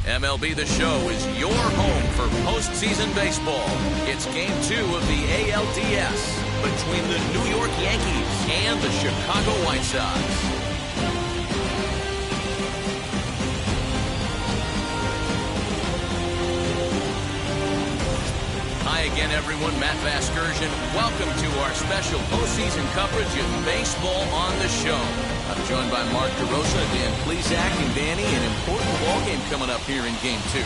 MLB The Show is your home for postseason baseball. It's Game 2 of the ALDS between the New York Yankees and the Chicago White Sox. Hi again, everyone. Matt Vasgersian. Welcome to our special postseason coverage of Baseball on the Show. I'm joined by Mark DeRosa, Dan Plesac, and Danny. An important ball game coming up here in Game 2.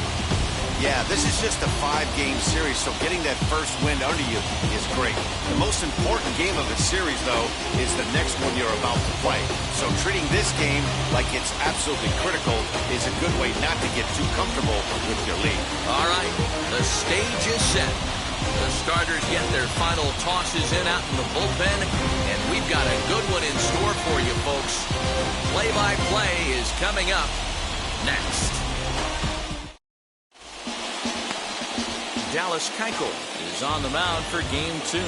Yeah, this is just a 5-game series, so getting that first win under you is great. The most important game of the series, though, is the next one you're about to play. So treating this game like it's absolutely critical is a good way not to get too comfortable with your lead. All right, the stage is set. The starters get their final tosses in out in the bullpen, and we've got a good one in store for you, folks. Play-by-play is coming up next. Dallas Keuchel is on the mound for Game 2.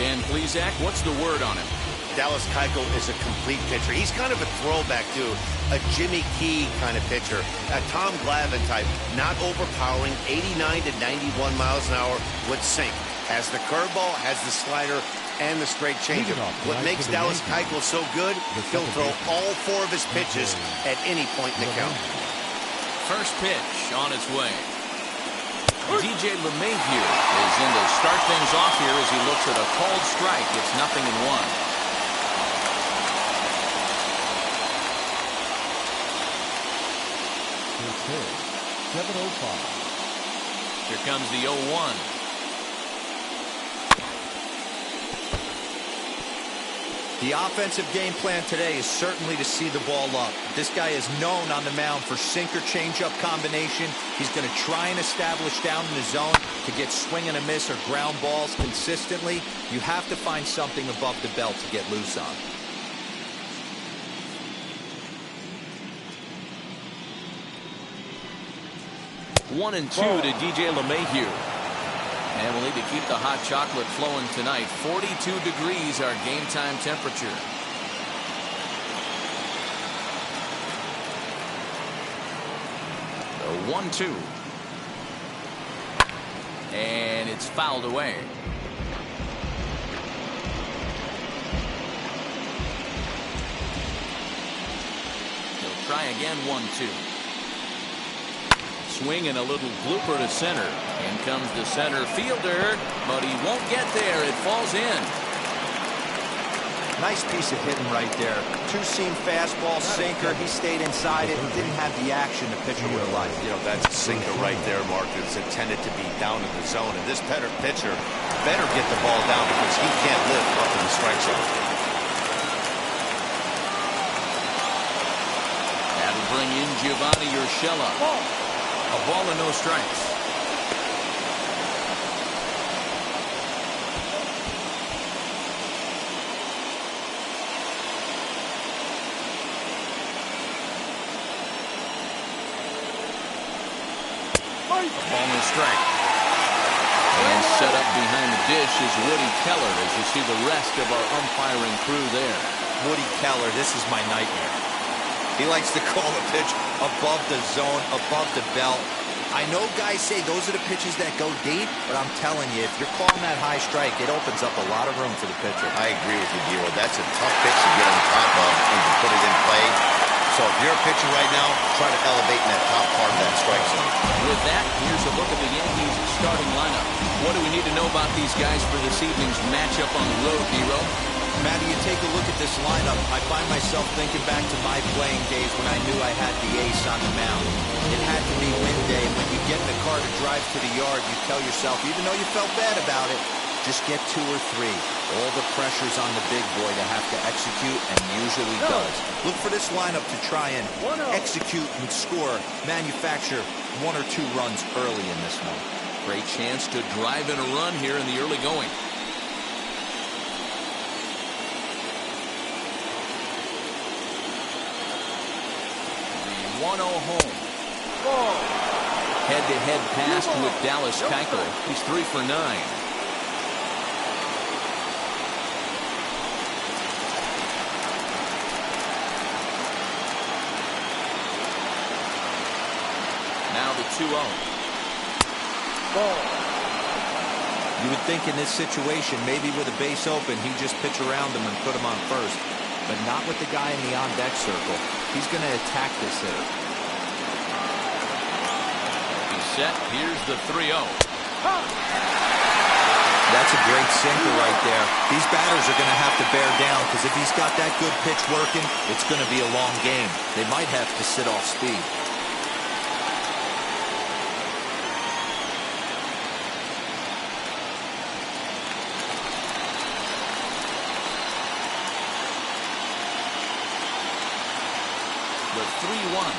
Dan Plesac, what's the word on him? Dallas Keuchel is a complete pitcher. He's kind of a throwback to a Jimmy Key kind of pitcher, a Tom Glavine type, not overpowering, 89 to 91 miles an hour with sink. Has the curveball, has the slider, and the straight changeup. What makes Dallas Keuchel so good, he'll throw all 4 of his pitches at any point in the count. First pitch on its way. DJ LeMahieu is in to start things off here as he looks at a called strike. It's 0-1. It's 7:05. Here comes the 0-1. The offensive game plan today is certainly to see the ball up. This guy is known on the mound for sinker changeup combination. He's going to try and establish down in the zone to get swing and a miss or ground balls consistently. You have to find something above the belt to get loose on. One and 2 to DJ LeMahieu. And we'll need to keep the hot chocolate flowing tonight. 42 degrees our game time temperature. The 1-2. And it's fouled away. He'll try again. 1-2. Swing and a little blooper to center. In comes the center fielder, but he won't get there. It falls in. Nice piece of hitting right there. Two-seam fastball, sinker. He stayed inside it. Didn't have the action the pitcher would have liked. You know, that's a sinker right there, Mark. It's intended to be down in the zone. And this pitcher better get the ball down because he can't live up in the strike zone. That'll bring in Giovanni Urshela. A ball and no strikes. Ball and strike. And set up behind the dish is Woody Keller as you see the rest of our umpiring crew there. Woody Keller, this is my nightmare. He likes to call the pitch above the zone, above the belt. I know guys say those are the pitches that go deep, but I'm telling you, if you're calling that high strike, it opens up a lot of room for the pitcher. I agree with you, Giro. That's a tough pitch to get on top of and to put it in play. So if you're a pitcher right now, try to elevate in that top part of that strike zone. With that, here's a look at the Yankees starting lineup. What do we need to know about these guys for this evening's matchup on the road, Giro? Matty, you take a look at this lineup. I find myself thinking back to my playing days when I knew I had the ace on the mound. It had to be win day, and when you get in the car to drive to the yard, you tell yourself, even though you felt bad about it, just get 2 or 3. All the pressure's on the big boy to have to execute, and usually does. Look for this lineup to try and execute and score, manufacture 1 or 2 runs early in this one. Great chance to drive in a run here in the early going. The 1-0 home. Head-to-head pass with Dallas Keuchel. He's 3 for 9. Now the 2-0. You would think in this situation, maybe with a base open, he'd just pitch around him and put him on first. But not with the guy in the on-deck circle. He's going to attack this hitter. He's set. Here's the 3-0. That's a great sinker right there. These batters are going to have to bear down, because if he's got that good pitch working, it's going to be a long game. They might have to sit off speed. The 3-1.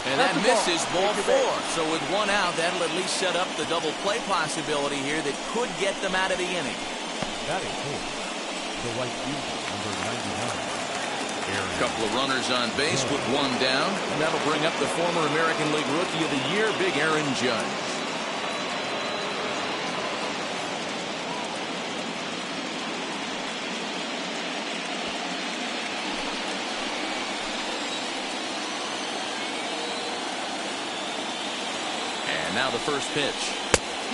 And that misses, ball 4. So with 1 out, that'll at least set up the double play possibility here that could get them out of the inning. Batting fourth, the right fielder, number 99. A couple of runners on base with 1 down. And that'll bring up the former American League Rookie of the Year, Big Aaron Judge. Now the first pitch.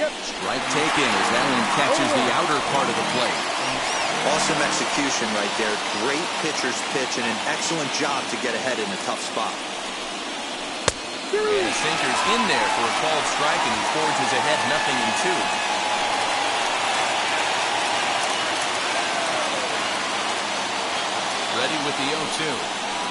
Strike taken as Allen catches the outer part of the plate. Awesome execution right there. Great pitcher's pitch and an excellent job to get ahead in a tough spot. And sinker's in there for a called strike, and he forges ahead 0-2. Ready with the 0-2.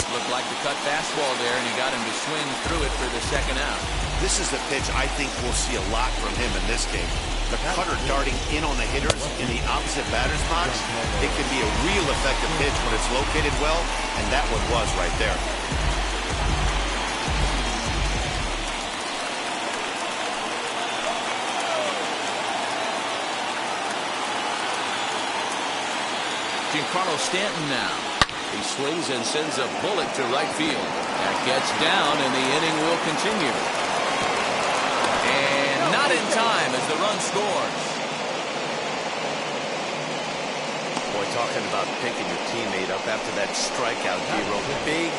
Looked like the cut fastball there, and he got him to swing through it for the second out. This is the pitch I think we'll see a lot from him in this game. The cutter darting in on the hitters in the opposite batter's box. It can be a real effective pitch when it's located well, and that one was right there. Giancarlo Stanton now. He swings and sends a bullet to right field. That gets down, and the inning will continue. And not in time as the run scores. Boy, talking about picking your teammate up after that strikeout, Hero. Big,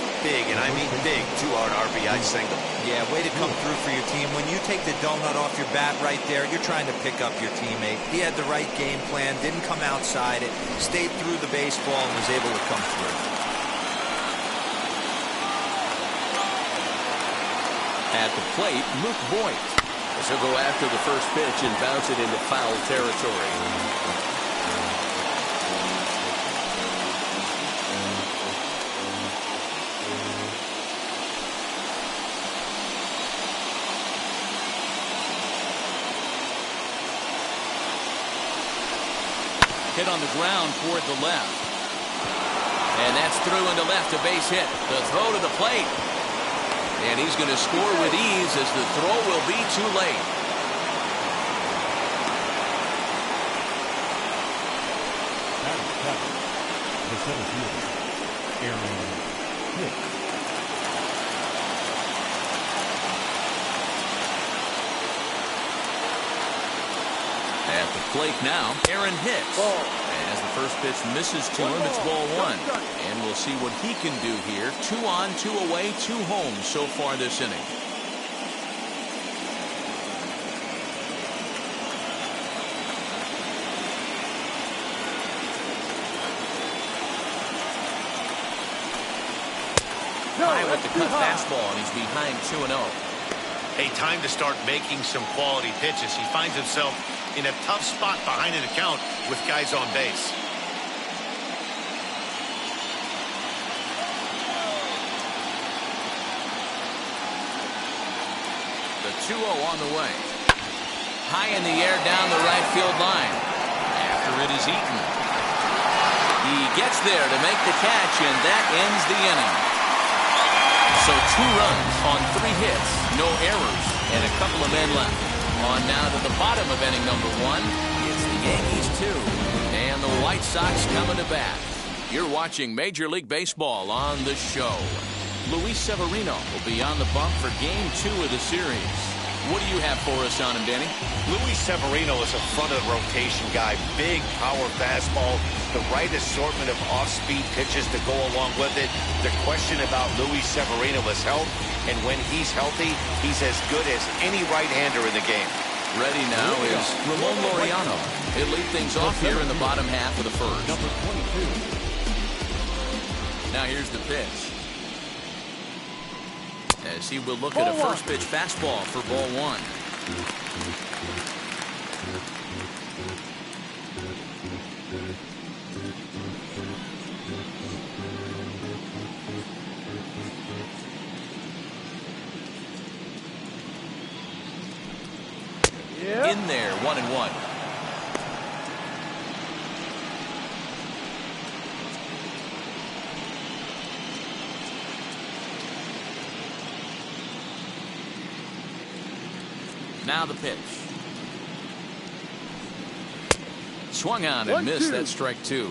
and I mean big, 2-out RBI single. Yeah, way to come through for your team. When you take the donut off your bat right there, you're trying to pick up your teammate. He had the right game plan, didn't come outside it, stayed through the baseball, and was able to come through. At the plate, Luke Voigt. He'll go after the first pitch and bounce it into foul territory. Hit on the ground toward the left. And that's through into left, a base hit. The throw to the plate. And he's going to score with ease as the throw will be too late. The center fielder, Aaron Hicks. At the plate now, Aaron Hicks. As the first pitch misses to him, it's ball 1. And we'll see what he can do here. 2 on, 2 away, 2 home so far this inning. High with the cut fastball, and he's behind 2-0. Hey, time to start making some quality pitches. He finds himself in a tough spot behind an account with guys on base. 2-0 on the way. High in the air down the right field line. After it is Eaton. He gets there to make the catch, and that ends the inning. So 2 runs on 3 hits, no errors, and a couple of men left. On now to the bottom of inning number 1. It's the Yankees 2, and the White Sox coming to bat. You're watching Major League Baseball on the show. Luis Severino will be on the bump for Game 2 of the series. What do you have for us on him, Danny? Luis Severino is a front-of-the-rotation guy. Big power fastball, the right assortment of off-speed pitches to go along with it. The question about Luis Severino is health, and when he's healthy, he's as good as any right-hander in the game. Ready now is Ramon Laureano. He'll lead things off here in the bottom half of the first. Number 22. Now here's the pitch. As he will look at a first pitch fastball for ball 1. In there, 1-1. Now the pitch. Swung on and missed. That strike 2.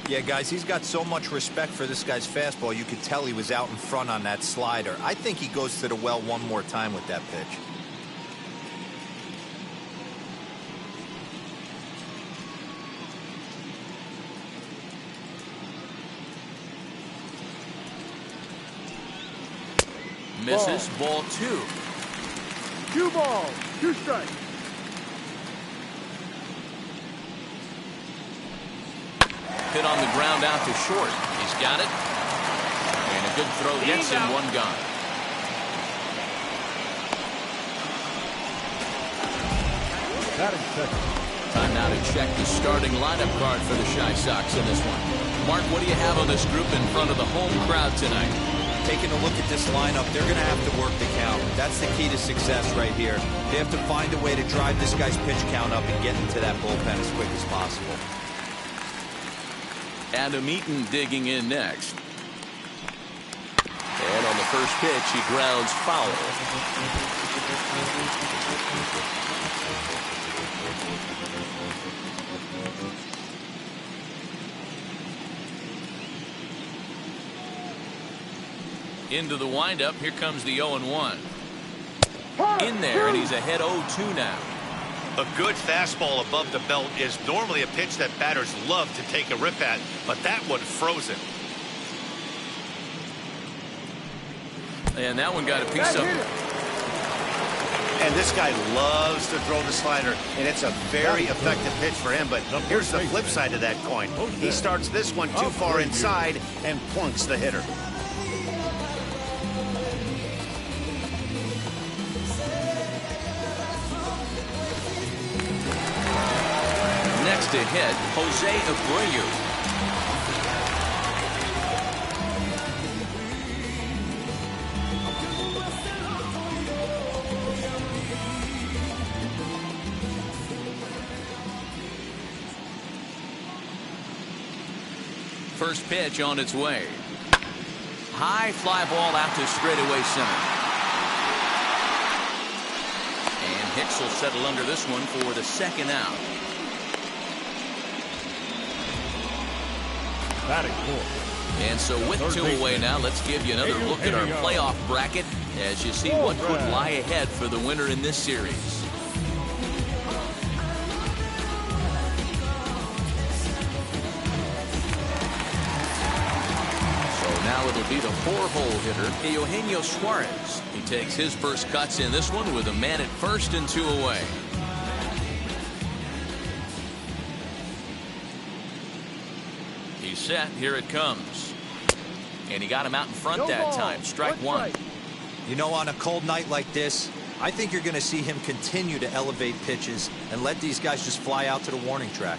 Yeah, guys, he's got so much respect for this guy's fastball. You could tell he was out in front on that slider. I think he goes to the well one more time with that pitch. Misses. Ball 2. 2 balls, 2 strikes. Hit on the ground out to short. He's got it. And a good throw gets him 1 gone. Batting second. Time now to check the starting lineup card for the Chi Sox in this one. Mark, what do you have on this group in front of the home crowd tonight? Taking a look at this lineup, they're going to have to work the count. That's the key to success right here. They have to find a way to drive this guy's pitch count up and get into that bullpen as quick as possible. Adam Eaton digging in next. And on the first pitch, he grounds foul. Into the windup. Here comes the 0-1. In there, and he's ahead 0-2 now. A good fastball above the belt is normally a pitch that batters love to take a rip at, but that one frozen. And that one got a piece of it. And this guy loves to throw the slider, and it's a very effective pitch for him. But here's the flip side of that coin. He starts this one too far inside and plunks the hitter. Next to hit, Jose Abreu. First pitch on its way. High fly ball out to straightaway center. And Hicks will settle under this one for the second out. Batting fourth. And so with 2 away now, let's give you another look at our playoff bracket as you see what could lie ahead for the winner in this series. So now it'll be the 4-hole hitter, Eugenio Suarez. He takes his first cuts in this one with a man at first and 2 away. He's set. Here it comes. And he got him out in front that time. Strike 1. You know, on a cold night like this, I think you're going to see him continue to elevate pitches and let these guys just fly out to the warning track.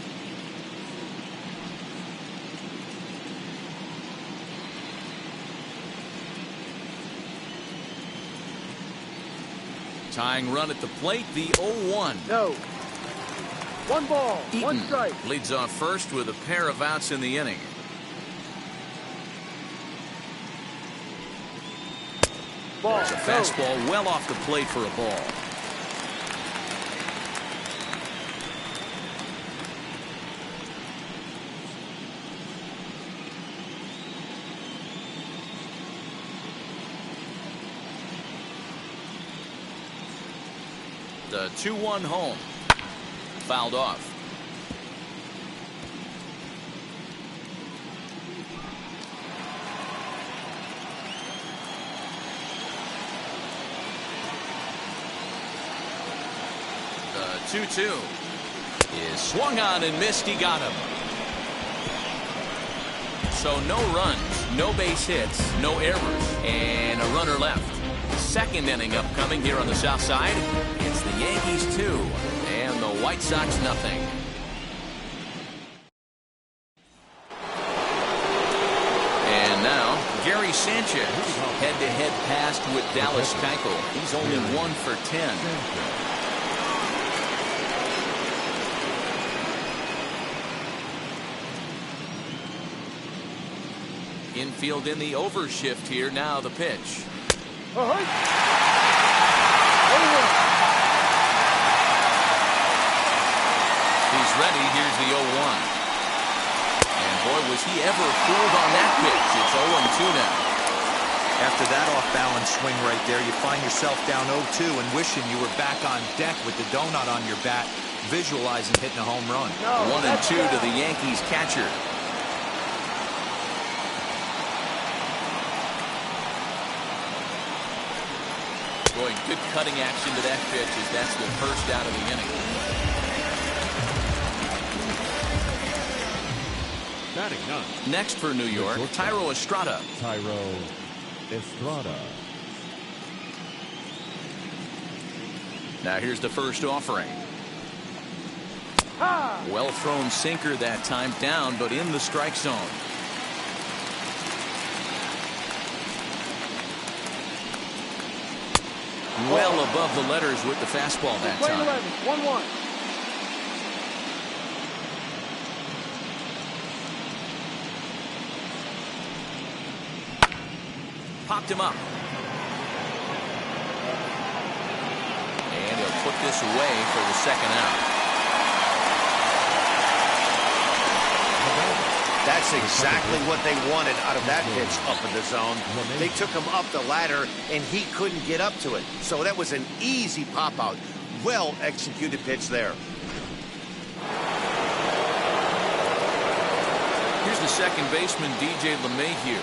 Tying run at the plate, the 0-1. No. One ball, one Eaton strike. leads off first with a pair of outs in the inning. Ball. There's a fastball well off the plate for a ball. The 2-1 home. Fouled off. The 2-2 is swung on and missed. He got him. So no runs, no base hits, no errors, and a runner left. Second inning upcoming here on the south side. It's the Yankees 2 and the White Sox nothing. And now Gary Sanchez head-to-head passed with Dallas Keuchel. He's only 1 for 10. Infield in the overshift here. Now the pitch. He's ready. Here's the 0-1. And boy, was he ever fooled on that pitch. It's 0-2 now. After that off-balance swing right there, you find yourself down 0-2 and wishing you were back on deck with the donut on your bat, visualizing hitting a home run. 1-2 to the Yankees catcher. Boy, good cutting action to that pitch as that's the first out of the inning. Batting ninth. Next for New York, Thairo Estrada. Thairo Estrada. Now here's the first offering. Well thrown sinker that time, down but in the strike zone. Well above the letters with the fastball that time. 1-1. Popped him up. And he'll put this away for the second out. That's exactly what they wanted out of that pitch up in the zone. They took him up the ladder, and he couldn't get up to it. So that was an easy pop-out. Well-executed pitch there. Here's the second baseman, DJ LeMahieu.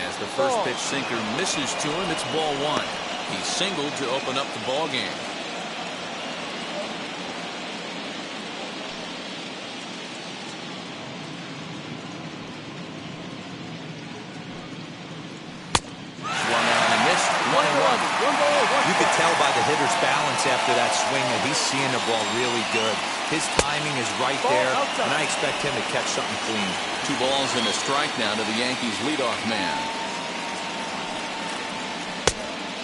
As the first pitch sinker misses to him, it's ball one. He singled to open up the ball game. You could tell by the hitter's balance after that swing that he's seeing the ball really good. His timing is right there, and I expect him to catch something clean. 2 balls and a strike now to the Yankees leadoff man.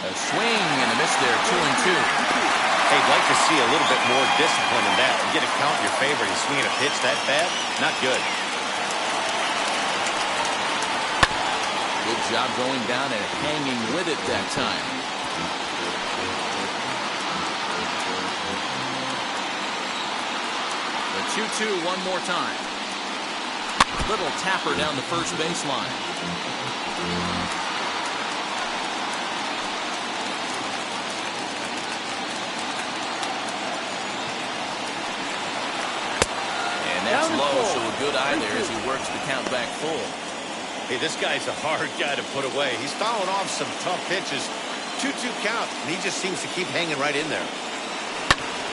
A swing and a miss there, 2-2. Hey, I'd like to see a little bit more discipline in that. You get a count in your favor, and swinging a pitch that bad, not good. Good job going down and hanging with it that time. The 2-2 one more time. Little tapper down the first baseline. And that's low, so a good eye there as he works the count back full. Hey, this guy's a hard guy to put away. He's fouling off some tough pitches. 2-2 count, and he just seems to keep hanging right in there.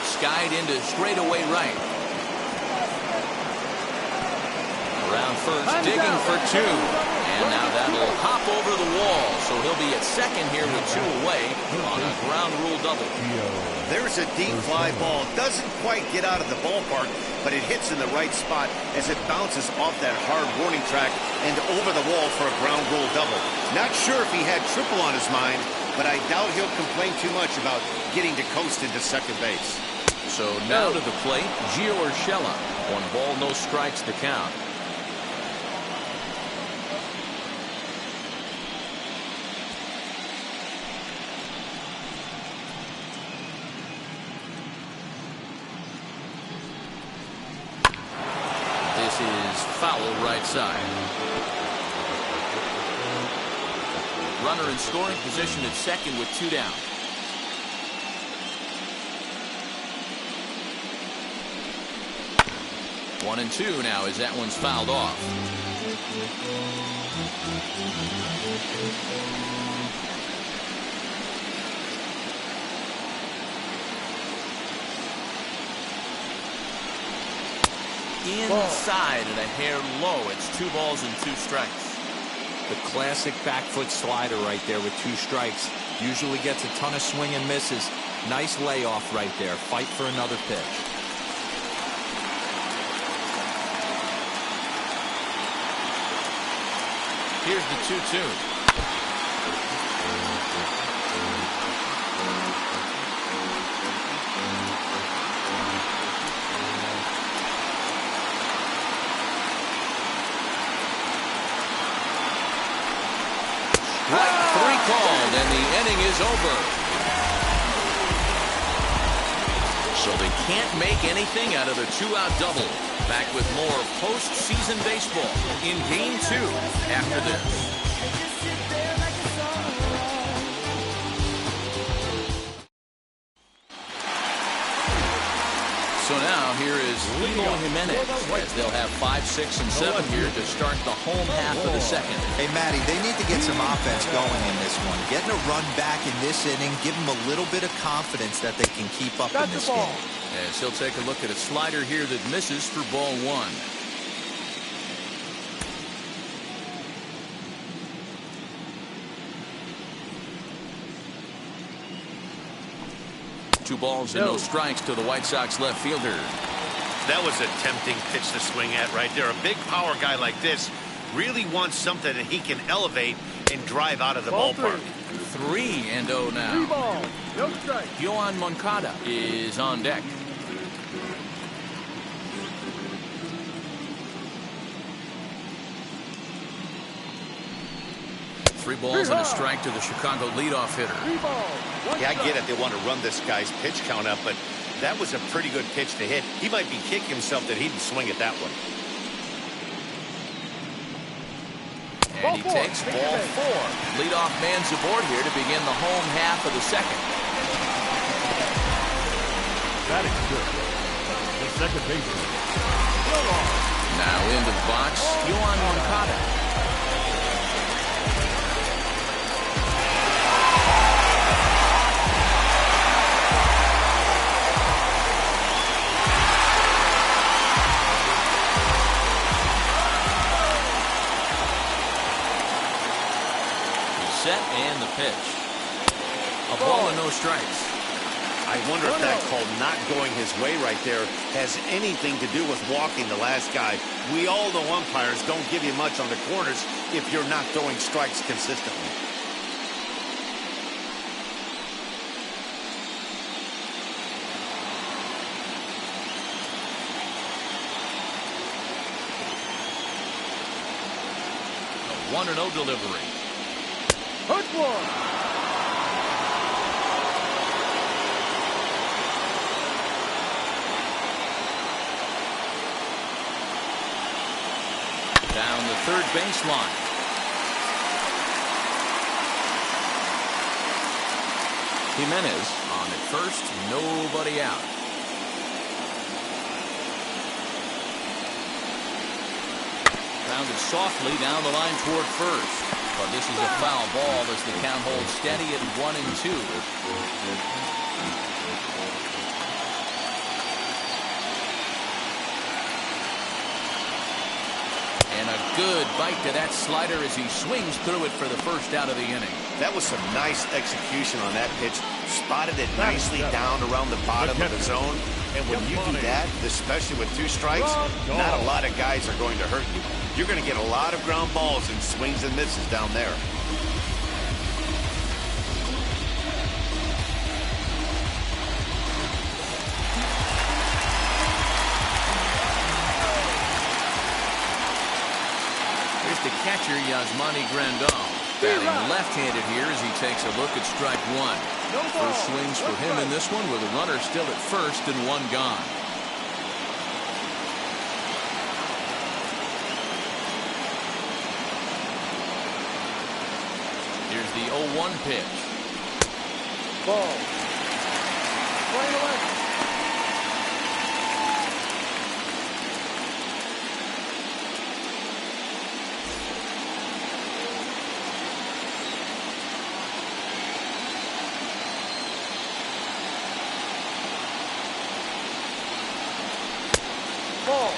Skied into straightaway right. Around first, digging for 2. And now that'll hop over the wall. So he'll be at second here with 2 away on a ground rule double. There's a deep fly ball. Doesn't quite get out of the ballpark, but it hits in the right spot as it bounces off that hard warning track and over the wall for a ground rule double. Not sure if he had triple on his mind, but I doubt he'll complain too much about getting to coast into second base. So now to the plate, Gio Urshela. 1 ball, no strikes to count. This is foul right side. Runner in scoring position at second with 2 down. One and 2 now as that one's fouled off. Inside and a hair low. It's 2 balls and 2 strikes. The classic back foot slider right there with 2 strikes. Usually gets a ton of swing and misses. Nice layoff right there. Fight for another pitch. Here's the 2-2. Strike 3 called, and the inning is over. So they can't make anything out of their 2-out double. Back with more postseason baseball in Game 2 after this. So now here is Leo Jimenez as they'll have 5, 6, and 7 here to start the home half of the second. Hey, Matty, they need to get some offense going in this one. Getting a run back in this inning, give them a little bit of confidence that they can keep up in this game. As he'll take a look at a slider here that misses for ball 1. 2 balls and no strikes to the White Sox left fielder. That was a tempting pitch to swing at right there. A big power guy like this really wants something that he can elevate and drive out of the ballpark. 3-0 now. 3 balls, no strikes. Yohan Moncada is on deck. Three balls and a strike to the Chicago leadoff hitter. 3 balls, Yeah, I get it. They want to run this guy's pitch count up, but that was a pretty good pitch to hit. He might be kicking himself that he didn't swing at that one. And he takes ball 4. Leadoff man's aboard here to begin the home half of the second. That is good. The second baseman. Now into the box, Yohan Moncada. Set and the pitch. A ball and no strikes. I wonder if that call not going his way right there has anything to do with walking the last guy. We all know umpires don't give you much on the corners if you're not throwing strikes consistently. A 1-0 delivery. Hook one. Down the third baseline. Jimenez on at first, nobody out. Grounded softly down the line toward first. But this is a foul ball as the count holds steady at 1-2. And a good bite to that slider as he swings through it for the first out of the inning. That was some nice execution on that pitch. Spotted it nicely down around the bottom of the zone. And when you do that, especially with 2 strikes, not a lot of guys are going to hurt you. You're going to get a lot of ground balls and swings and misses down there. the catcher, Yasmani Grandal. Batting left-handed here as he takes a look at strike one. First swings for him in this one with a runner still at first and one gone. Here's the 0-1 pitch. Ball. Play away. Ball.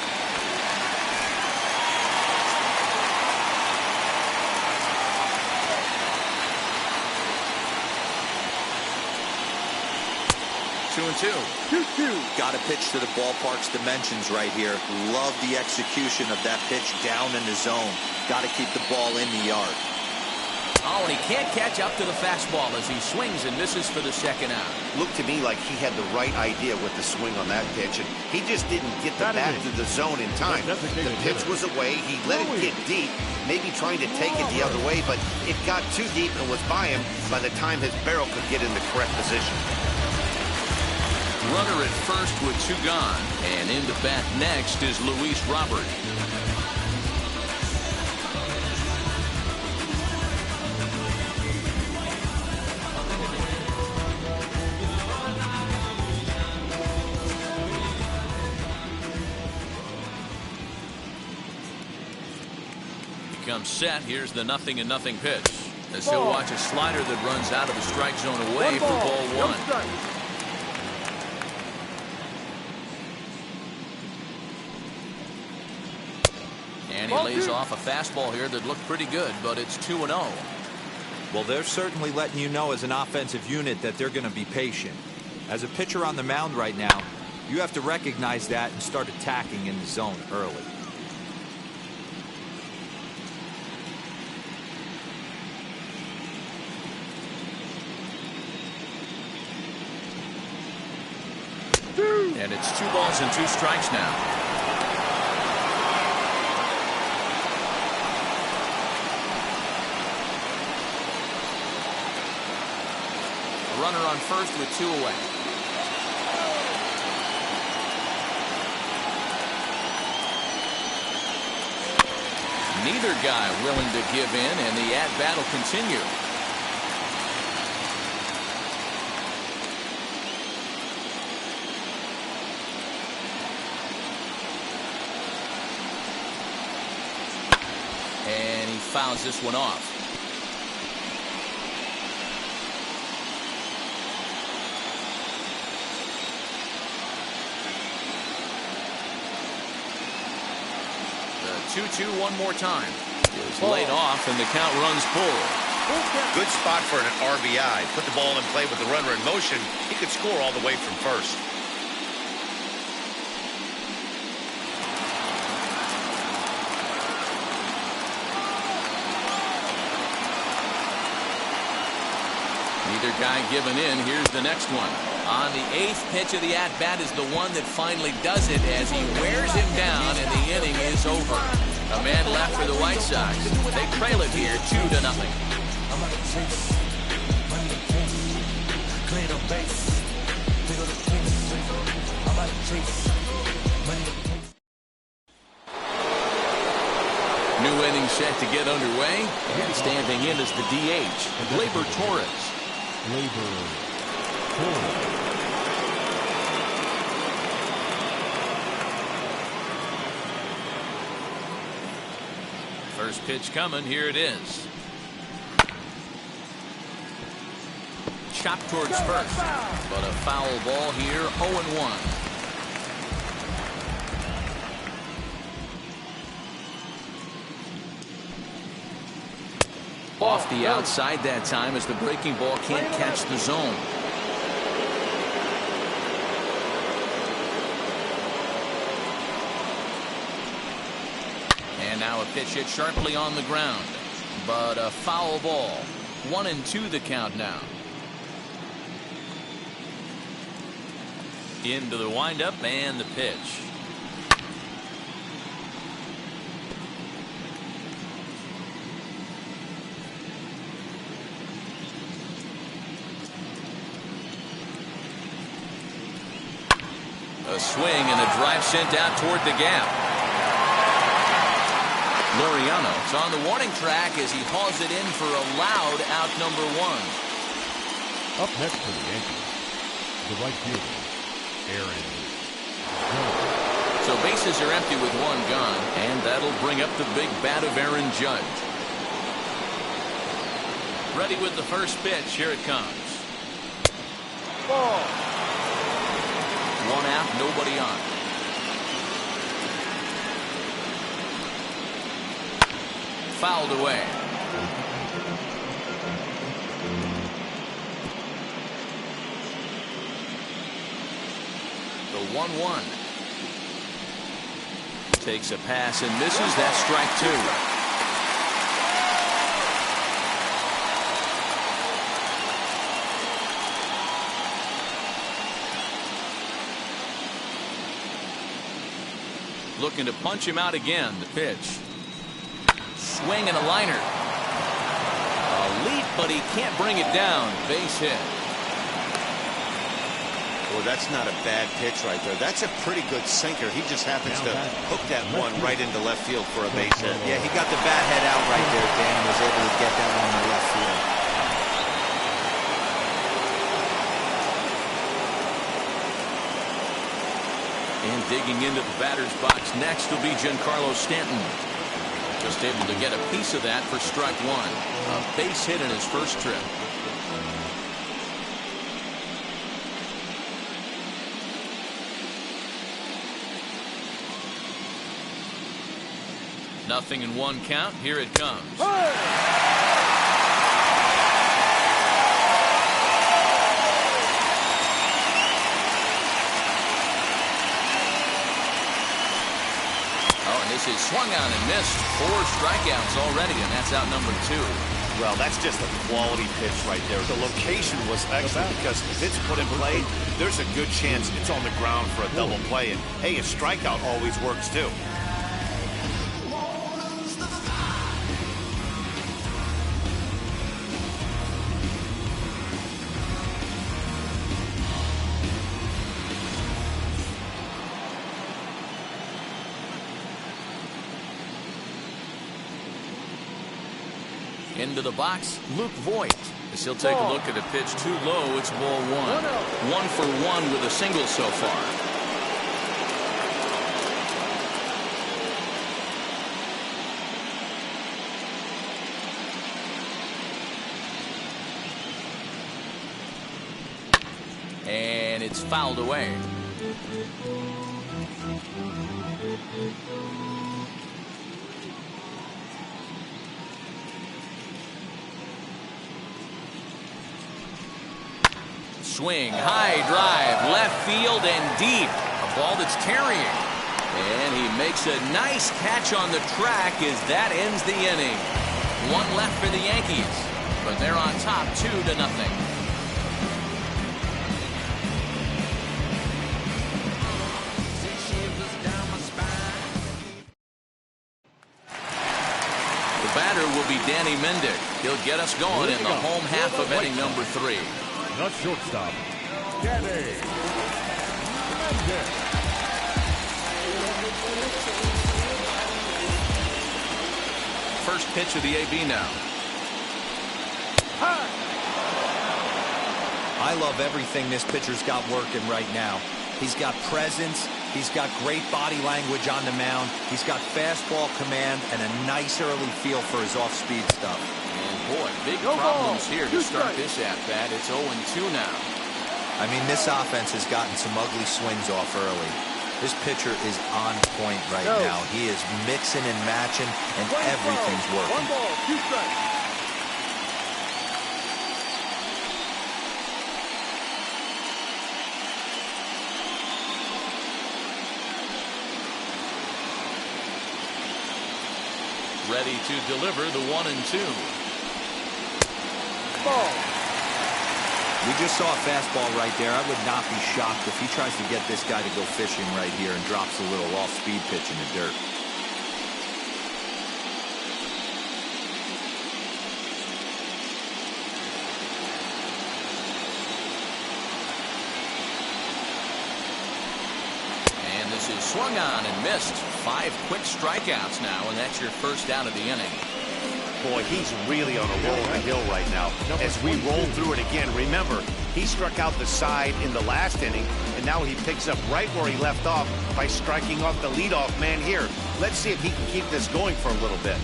2-2. 2-2. Got to pitch to the ballpark's dimensions right here. Love the execution of that pitch down in the zone. Got to keep the ball in the yard. Oh, and he can't catch up to the fastball as he swings and misses for the second out. Looked to me like he had the right idea with the swing on that pitch, and he just didn't get the bat to the zone in time. The pitch was away. He let it get deep, maybe trying to take it the other way, but it got too deep and was by him by the time his barrel could get in the correct position. Runner at first with two gone, and into bat next is Luis Robert. Comes set. Here's the 0-0 pitch. As he'll watch a slider that runs out of the strike zone away for ball one. And he lays off a fastball here that looked pretty good, but it's 2-0. Well, they're certainly letting you know as an offensive unit that they're going to be patient. As a pitcher on the mound right now, you have to recognize that and start attacking in the zone early. And it's 2 balls and 2 strikes now. Runner on first with 2 away. Neither guy willing to give in, and the at-bat will continue. And he fouls this one off. The 2-2 one more time. Is laid off, and the count runs full. Good spot for an RBI. Put the ball in play with the runner in motion. He could score all the way from first. Neither guy giving in. Here's the next one. On the 8th pitch of the at-bat is the one that finally does it as he wears him down, and the inning is over. A man left for the White Sox. They trail it here 2-0. New inning set to get underway, and standing in is the DH, Gleyber Torres. First pitch coming. Here it is. Chopped towards first, but a foul ball here. 0-1. Off the outside that time as the breaking ball can't catch the zone. And now a pitch hit sharply on the ground, but a foul ball. 1-2 the count now. Into the windup and the pitch. A swing and a drive sent out toward the gap. Laureano's on the warning track as he hauls it in for a loud out number 1. Up next for the Yankees, the right fielder, Aaron. So bases are empty with 1 gone, and that'll bring up the big bat of Aaron Judge. Ready with the first pitch. Here it comes. Ball. 1 out, nobody on. Fouled away. The 1-1. Takes a pass and misses. That strike 2. Looking to punch him out again. The pitch. Swing and a liner. A leap, but he can't bring it down. Base hit. Well, that's not a bad pitch right there. That's a pretty good sinker. He just happens to hook that one right into left field for a base hit. Yeah, he got the bat head out right there, Dan. Was able to get that one to left field. And digging into the batter's box next will be Giancarlo Stanton. Just able to get a piece of that for strike 1. A base hit in his first trip. Nothing in 1 count. Here it comes. This is swung on and missed. 4 strikeouts already, and that's out number 2. Well, that's just a quality pitch right there. The location was excellent because if it's put in play, there's a good chance it's on the ground for a double play. And, hey, a strikeout always works, too. Into the box, Luke Voigt. As he'll take a look at a pitch too low, it's ball 1. 1 for 1 with a single so far. And it's fouled away. Swing, high drive, left field and deep. A ball that's tarrying. And he makes a nice catch on the track as that ends the inning. 1 left for the Yankees, but they're on top 2-0. The batter will be Danny Mendick. He'll get us going in the home half of inning number 3. The shortstop, Danny Mendick. First pitch of the AB now. I love everything this pitcher's got working right now. He's got presence. He's got great body language on the mound. He's got fastball command and a nice early feel for his off-speed stuff. Boy, big problems here to start this at-bat. It's 0-2 now. I mean, this offense has gotten some ugly swings off early. This pitcher is on point right now. He is mixing and matching, and everything's working. 1 ball, 2 strikes. Ready to deliver the 1-2. Ball. We just saw a fastball right there. I would not be shocked if he tries to get this guy to go fishing right here and drops a little off-speed pitch in the dirt. swung on and missed. 5 quick strikeouts now, and that's your first out of the inning. Boy, he's really on a roll hill right now. As we roll through it again, remember, he struck out the side in the last inning, and now he picks up right where he left off by striking off the leadoff man here. Let's see if he can keep this going for a little bit.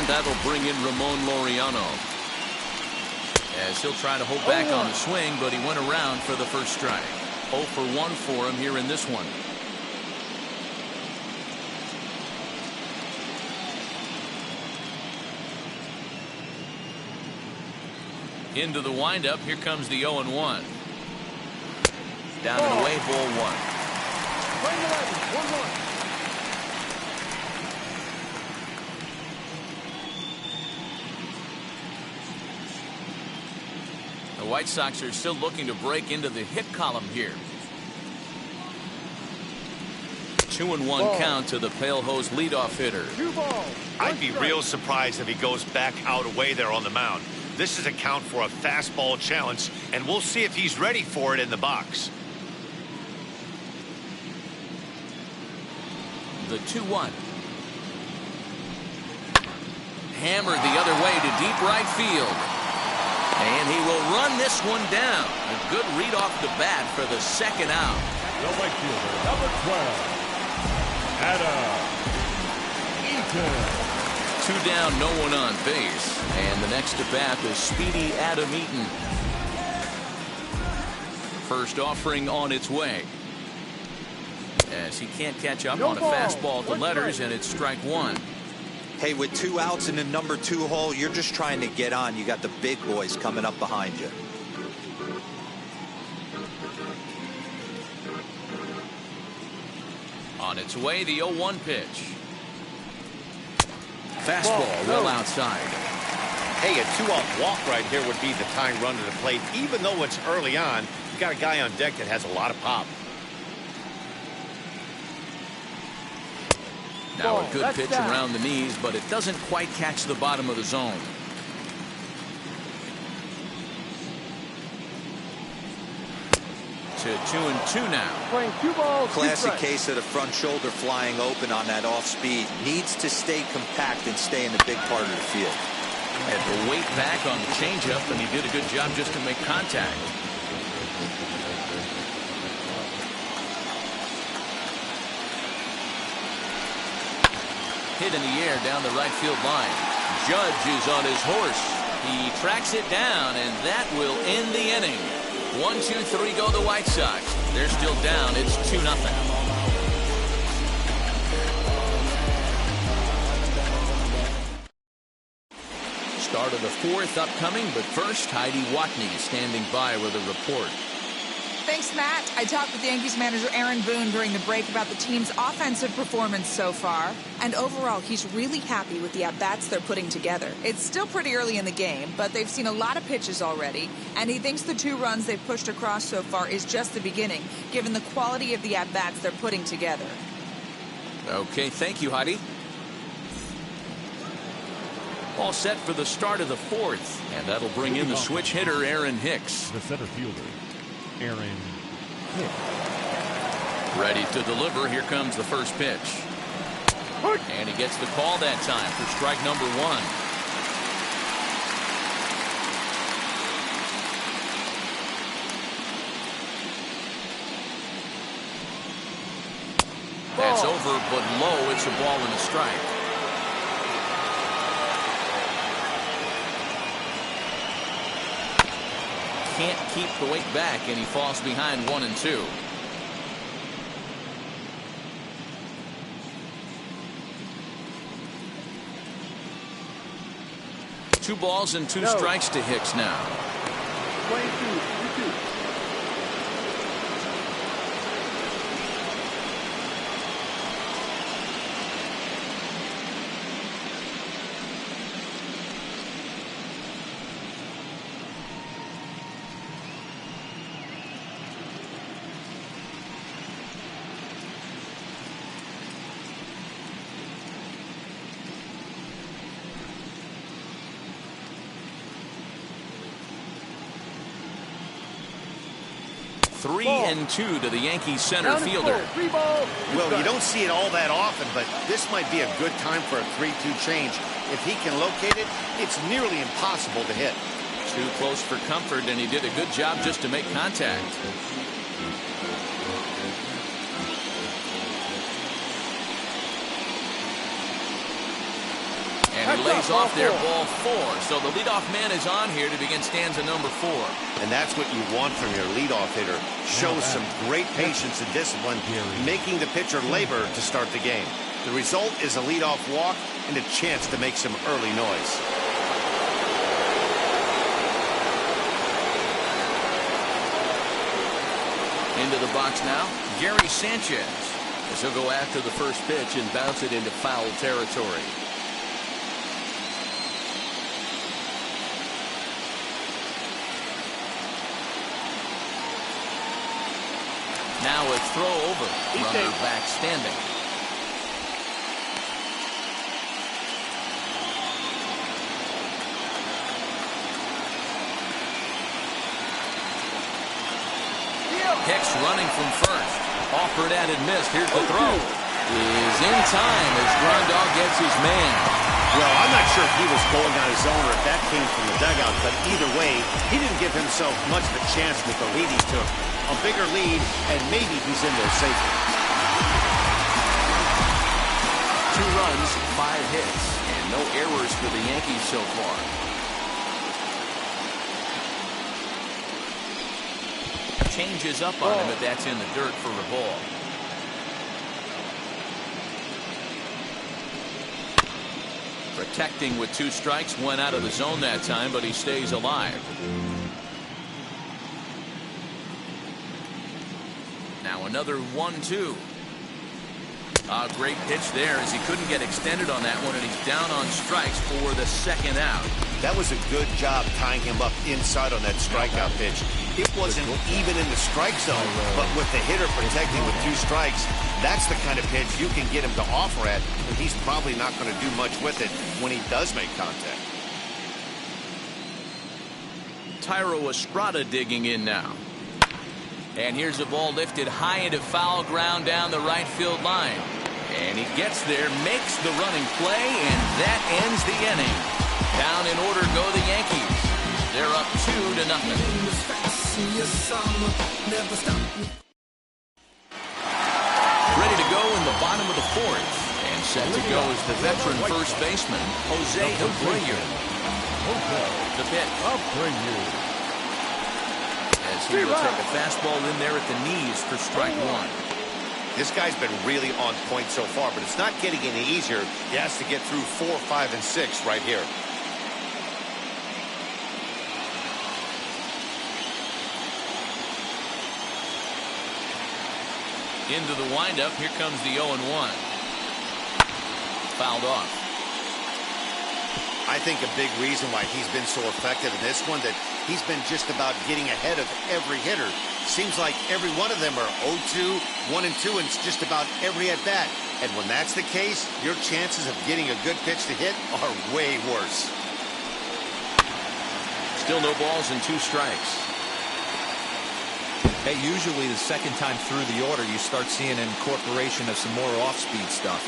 That'll bring in Ramon Laureano, as he'll try to hold back on the swing, but he went around for the first strike. 0 for 1 for him here in this one. Into the windup. Here comes the 0-1. Down and away, ball 1. 1-1. The White Sox are still looking to break into the hit column here. 2-1 count to the Pale Hose leadoff hitter. 2 balls. I'd be real surprised if he goes back out away there on the mound. This is a count for a fastball challenge, and we'll see if he's ready for it in the box. The 2-1. Hammered the other way to deep right field. And he will run this one down. A good read off the bat for the second out. The right fielder, number 12, Adam Eaton. 2 down, no one on base. And the next at bat is speedy Adam Eaton. First offering on its way, as he can't catch up on a fastball to letters, and it's strike 1. Hey, with 2 outs in the number 2 hole, you're just trying to get on. You got the big boys coming up behind you. On its way, the 0-1 pitch. Fastball well outside. Hey, a 2-out walk right here would be the tying run to the plate. Even though it's early on, you got a guy on deck that has a lot of pop. Now a good pitch around the knees, but it doesn't quite catch the bottom of the zone. To 2-2 now. Playing 2 balls. Classic case of the front shoulder flying open on that off speed. Needs to stay compact and stay in the big part of the field. Had to wait back on the changeup, and he did a good job just to make contact. Hit in the air down the right field line. Judge is on his horse. He tracks it down, and that will end the inning. 1-2-3 go the White Sox. They're still down. It's 2-0. Start of the 4th upcoming, but first, Heidi Watney standing by with a report. Thanks, Matt. I talked with Yankees manager Aaron Boone during the break about the team's offensive performance so far. And overall, he's really happy with the at-bats they're putting together. It's still pretty early in the game, but they've seen a lot of pitches already. And he thinks the 2 runs they've pushed across so far is just the beginning, given the quality of the at-bats they're putting together. Okay, thank you, Heidi. All set for the start of the 4th. And that'll bring in the switch hitter, Aaron Hicks. The center fielder, Aaron Hicks. Ready to deliver. Here comes the first pitch. And he gets the call that time for strike number 1. That's over, but low. It's a ball and a strike. Can't keep the weight back, and he falls behind 1-2. 2 balls and 2 strikes to Hicks now. 22. 3-2 to the Yankees center Down and fielder. full. 3 ball. Well, you don't see it all that often, but this might be a good time for a 3-2 change. If he can locate it, it's nearly impossible to hit. Too close for comfort, and he did a good job just to make contact. And he lays off there, ball 4. So the leadoff man is on here to begin stanza number 4. And that's what you want from your leadoff hitter. Shows some great patience and discipline, making the pitcher labor to start the game. The result is a leadoff walk and a chance to make some early noise. Into the box now, Gary Sanchez, as he'll go after the first pitch and bounce it into foul territory. Now a throw over, runner back standing. Hicks running from first. Offered at and missed. Here's the throw. Is in time as Grandal gets his man. Well, I'm not sure if he was going on his own or if that came from the dugout, but either way, he didn't give himself much of a chance with the lead he took. A bigger lead, and maybe he's in there safely. 2 runs, 5 hits, and no errors for the Yankees so far. Changes up on him if that's in the dirt for a ball. Protecting with 2 strikes, went out of the zone that time, but he stays alive. Now another 1-2. A great pitch there as he couldn't get extended on that one, and he's down on strikes for the second out. That was a good job tying him up inside on that strikeout pitch. It wasn't even in the strike zone, but with the hitter protecting with 2 strikes, that's the kind of pitch you can get him to offer at, and he's probably not going to do much with it when he does make contact. Thairo Estrada digging in now. And here's a ball lifted high into foul ground down the right field line. And he gets there, makes the running play, and that ends the inning. Down in order go the Yankees. They're up 2-0. Ready to go in the bottom of the 4th. And set to go is the veteran first baseman, Jose Abreu. The pitch. As he will take a fastball in there at the knees for strike 1. This guy's been really on point so far, but it's not getting any easier. He has to get through 4, 5, and 6 right here. Into the windup. Here comes the 0-1. Fouled off. I think a big reason why he's been so effective in this one that he's been just about getting ahead of every hitter. Seems like every one of them are 0-2, 1-2, and it's just about every at-bat. And when that's the case, your chances of getting a good pitch to hit are way worse. Still no balls and 2 strikes. Hey, usually the second time through the order, you start seeing an incorporation of some more off-speed stuff.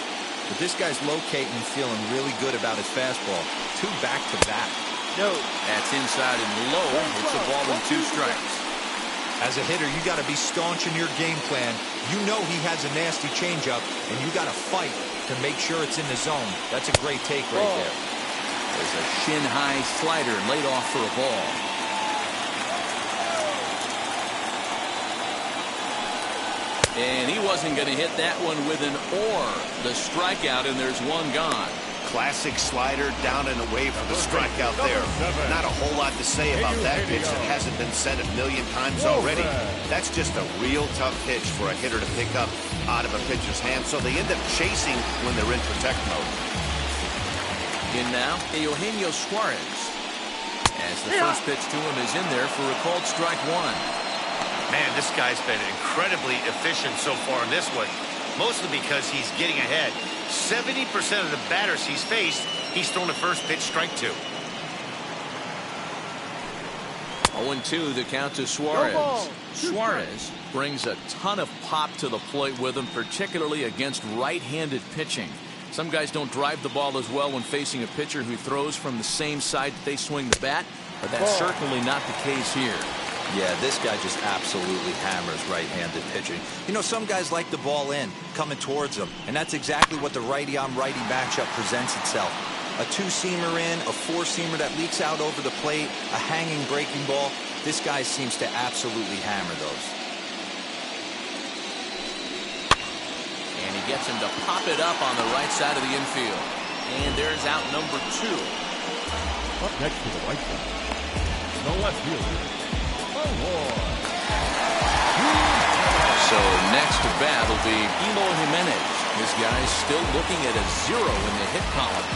But this guy's locating and feeling really good about his fastball. 2 back-to-back. No. That's inside and low. It's a ball and 2 strikes. As a hitter, you got to be staunch in your game plan. You know he has a nasty changeup, and you got to fight to make sure it's in the zone. That's a great take right there. There's a shin-high slider laid off for a ball. And he wasn't going to hit that one with an or. The strikeout, and there's 1 gone. Classic slider down and away from the strikeout there. Not a whole lot to say about that pitch that hasn't been said a million times already. That's just a real tough pitch for a hitter to pick up out of a pitcher's hand, so they end up chasing when they're in protect mode. In now, Eugenio Suarez. As the first pitch to him is in there for a called strike 1. Man, this guy's been incredibly efficient so far in this one, mostly because he's getting ahead. 70% of the batters he's faced, he's thrown a first pitch strike 2. 0-2 the count to No Suarez. ball. Suarez brings a ton of pop to the plate with him, particularly against right-handed pitching. Some guys don't drive the ball as well when facing a pitcher who throws from the same side that they swing the bat, but that's certainly not the case here. Yeah, this guy just absolutely hammers right-handed pitching. You know, some guys like the ball in, coming towards them, and that's exactly what the righty-on-righty matchup presents itself. A two-seamer in, a four-seamer that leaks out over the plate, a hanging breaking ball. This guy seems to absolutely hammer those. And he gets him to pop it up on the right side of the infield. And there's out number 2. Up next to the right side, the left fielder, So next to bat will be Eloy Jimenez. This guy's still looking at a 0 in the hit column.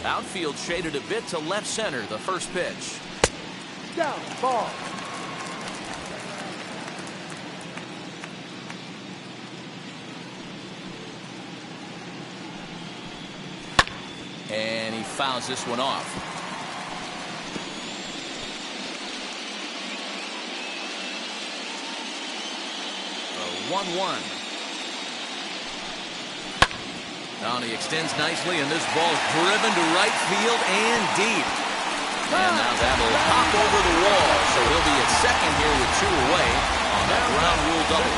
Outfield shaded a bit to left center, the first pitch. Down. Ball. And he fouls this one off. 1-1. Now he extends nicely, and this ball's driven to right field and deep. And now that'll hop over the wall, so he'll be at second here with 2 away on that ground rule double.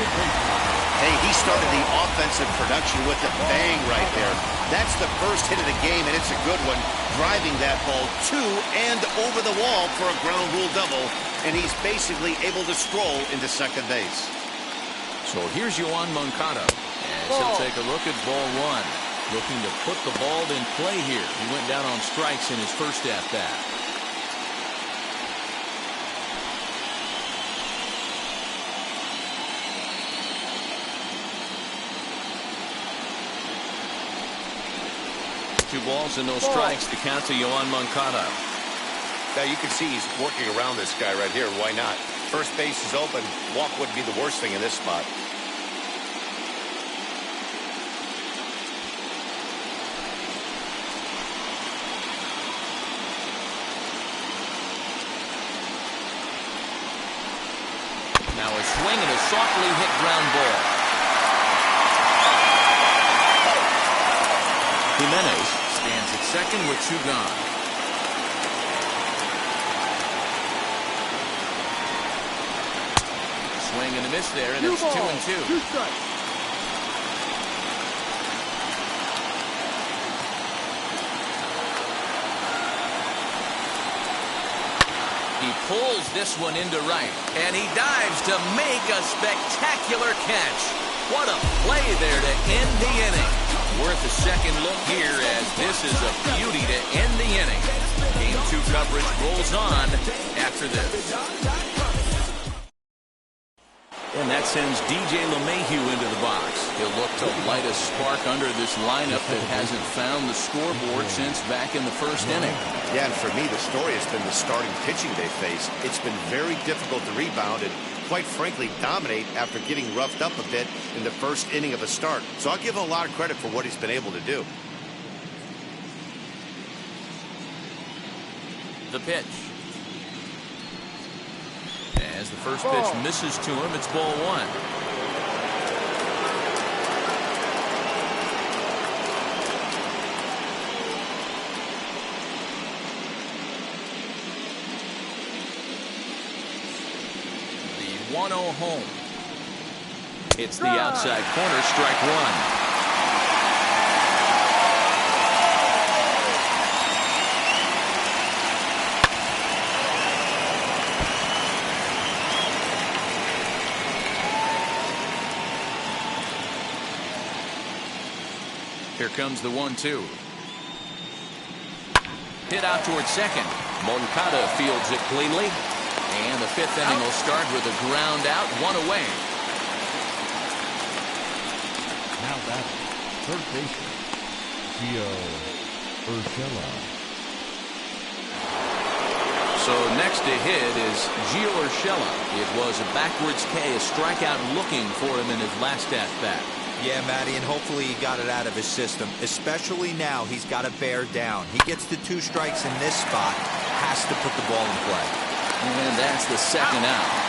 Hey, he started the offensive production with a bang right there. That's the first hit of the game, and it's a good one, driving that ball to and over the wall for a ground rule double, and he's basically able to stroll into second base. So here's Yoan Moncada, as he'll take a look at ball 1. Looking to put the ball in play here. He went down on strikes in his first at-bat. Two balls and no strikes to count to Yoan Moncada. Now you can see he's working around this guy right here. Why not? First base is open. Walk wouldn't be the worst thing in this spot. Now a swing and a softly hit ground ball. Jimenez stands at second with 2 gone. Swing and a miss there, and it's 2-2. 2 strikes. He pulls this one into right, and he dives to make a spectacular catch. What a play there to end the inning. Worth a second look here, as this is a beauty to end the inning. Game 2 coverage rolls on after this. And that sends DJ LeMahieu into the box. He'll look to light a spark under this lineup that hasn't found the scoreboard since back in the first inning. Yeah, and for me, the story has been the starting pitching they face. It's been very difficult to rebound and, quite frankly, dominate after getting roughed up a bit in the first inning of a start. So I'll give him a lot of credit for what he's been able to do. The pitch. As the first pitch misses to him, it's ball 1. The 1-0 home. It's the outside corner, strike 1. Here comes the 1-2. Hit out towards second. Moncada fields it cleanly. And the 5th inning will start with a ground out, 1 away. now batting, third baseman, Gio Urshela. So next to hit is Gio Urshela. It was a backwards K, a strikeout looking for him in his last at-bat. Yeah, Matty, and hopefully he got it out of his system. Especially now, he's got to bear down. He gets the 2 strikes in this spot, has to put the ball in play. And that's the second out.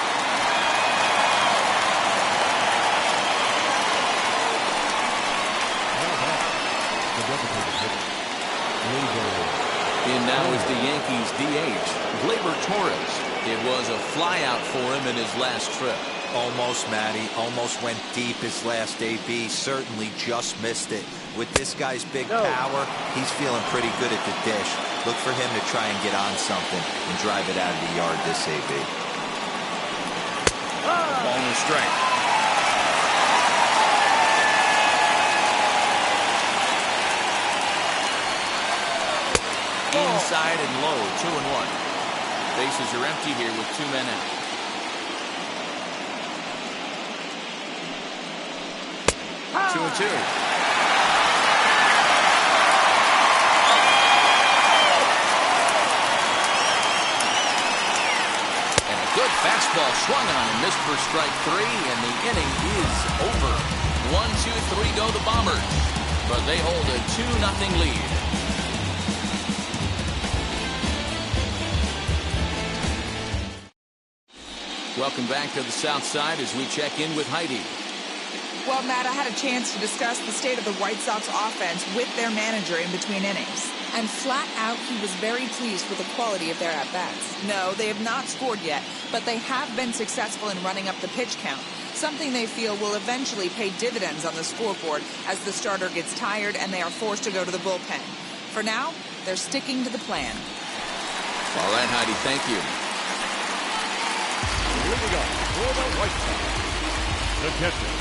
In now is the Yankees DH, Gleyber Torres. It was a flyout for him in his last trip. Almost, Matty. Almost went deep his last AB. Certainly just missed it. With this guy's big power, he's feeling pretty good at the dish. Look for him to try and get on something and drive it out of the yard this AB. Ball and strike. Inside and low, 2-1. Bases are empty here with 2 men out. Two and 2. And a good fastball swung on and missed for strike 3, and the inning is over. 1-2-3 go the Bombers, but they hold a 2-0 lead. Welcome back to the South Side as we check in with Heidi. Well, Matt, I had a chance to discuss the state of the White Sox offense with their manager in between innings. And flat out, he was very pleased with the quality of their at-bats. No, they have not scored yet, but they have been successful in running up the pitch count, something they feel will eventually pay dividends on the scoreboard as the starter gets tired and they are forced to go to the bullpen. For now, they're sticking to the plan. All right, Heidi, thank you. Leading up for the White Sox, the catcher,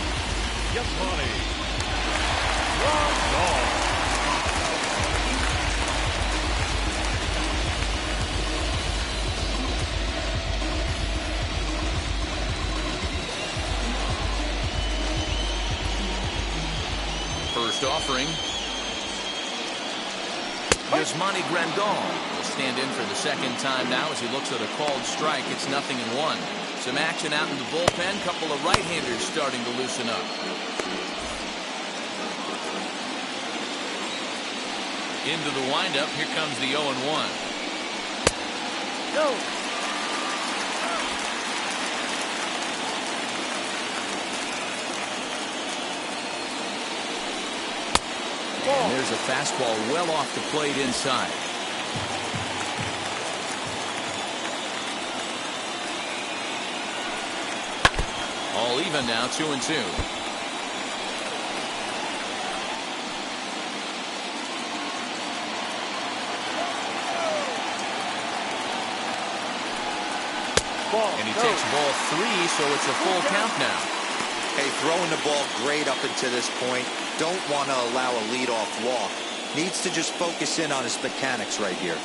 Yasmani Grandal. First offering. Yasmani Grandal will stand in for the second time now as he looks at a called strike. It's 0-1. Some action out in the bullpen. Couple of right-handers starting to loosen up. Into the windup. Here comes the 0-1. Go. And there's a fastball well off the plate inside. All even now, 2-2. And he takes ball 3, so it's a full count now. Hey, throwing the ball great up until this point. Don't want to allow a leadoff walk. Needs to just focus in on his mechanics right here.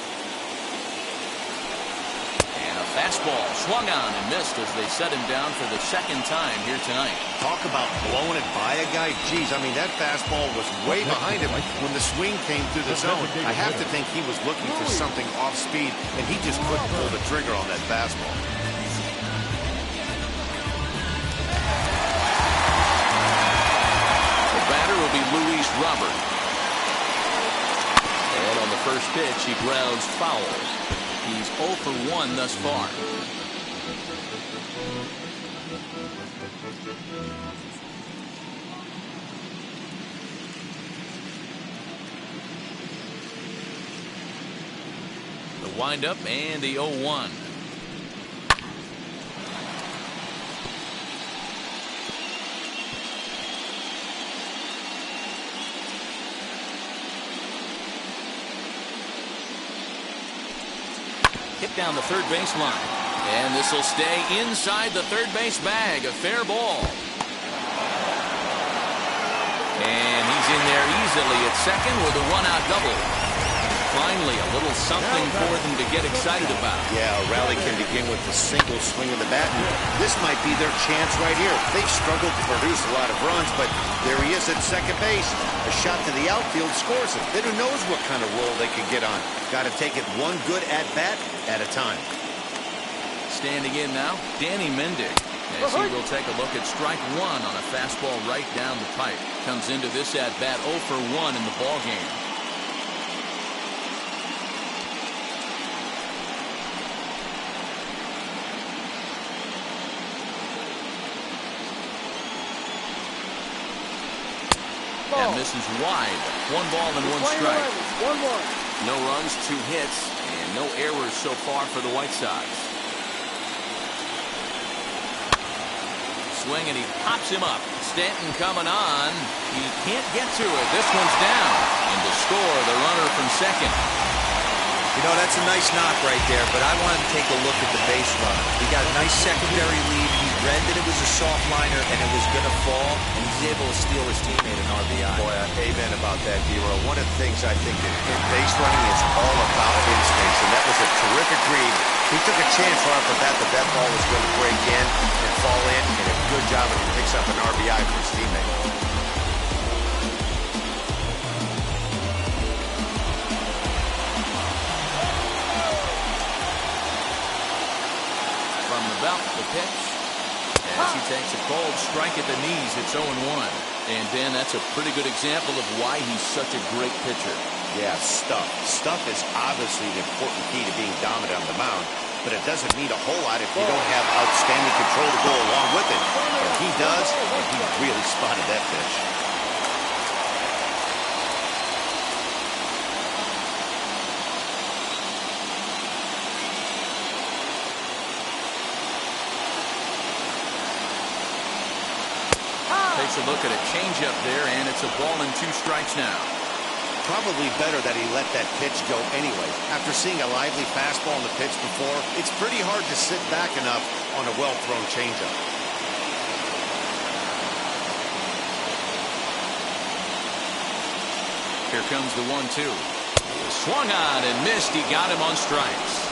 And a fastball swung on and missed as they set him down for the second time here tonight. Talk about blowing it by a guy. Geez, I mean, that fastball was way behind him when the swing came through the zone. I have to think he was looking for something off speed, and he just couldn't pull the trigger on that fastball. Will be Luis Robert. And on the first pitch, he grounds foul. He's 0 for 1 thus far. The windup and the 0-1. Hit down the third baseline. And this will stay inside the third base bag. A fair ball. And he's in there easily at second with a one-out double. Finally, a little something for them to get excited about. Yeah, a rally can begin with a single swing of the bat. And this might be their chance right here. They've struggled to produce a lot of runs, but there he is at second base. A shot to the outfield scores it. Then who knows what kind of roll they can get on. Got to take it one good at-bat at a time. Standing in now, Danny Mendick. As he will take a look at strike one on a fastball right down the pipe. Comes into this at bat 0 for 1 in the ball game. And misses wide. 1 ball and 1 strike. 1-1. No runs, 2 hits, and no errors so far for the White Sox. Swing, and he pops him up. Stanton coming on. He can't get to it. This one's down. And to score, the runner from second. You know, that's a nice knock right there, but I want to take a look at the base runner. He got a nice secondary lead. He read that it was a soft liner and it was going to fall, and he's able to steal his teammate an RBI. Boy, amen about that, D-Row. One of the things I think that in base running is all about instincts, and that was a terrific read. He took a chance right off the bat that ball was going to break in and fall in, and a good job, and he picks up an RBI for his teammate. The pitch. As he takes a cold strike at the knees, it's 0-1. And Ben, that's a pretty good example of why he's such a great pitcher. Yeah, stuff. Stuff is obviously an important key to being dominant on the mound, but it doesn't mean a whole lot if you don't have outstanding control to go along with it. And he does, and he really spotted that pitch. Takes a look at a changeup there, and it's a ball and 2 strikes now. Probably better that he let that pitch go anyway. After seeing a lively fastball in the pitch before, it's pretty hard to sit back enough on a well-thrown changeup. Here comes the 1-2. Swung on and missed. He got him on strikes.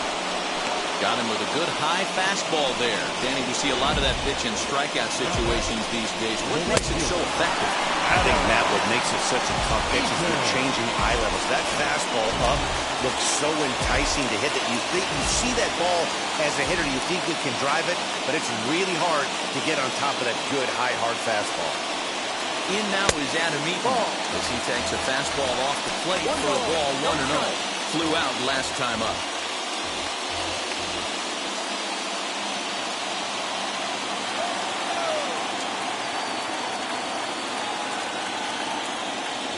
Got him with a good high fastball there. Danny, we see a lot of that pitch in strikeout situations these days. What makes it so effective? I think, Matt, what makes it such a tough pitch is the changing eye levels. That fastball up looks so enticing to hit that you think you see that ball as a hitter, you think you can drive it, but it's really hard to get on top of that good high hard fastball. In now is Adam Eaton as he takes a fastball off the plate for a ball 1-0. Flew out last time up.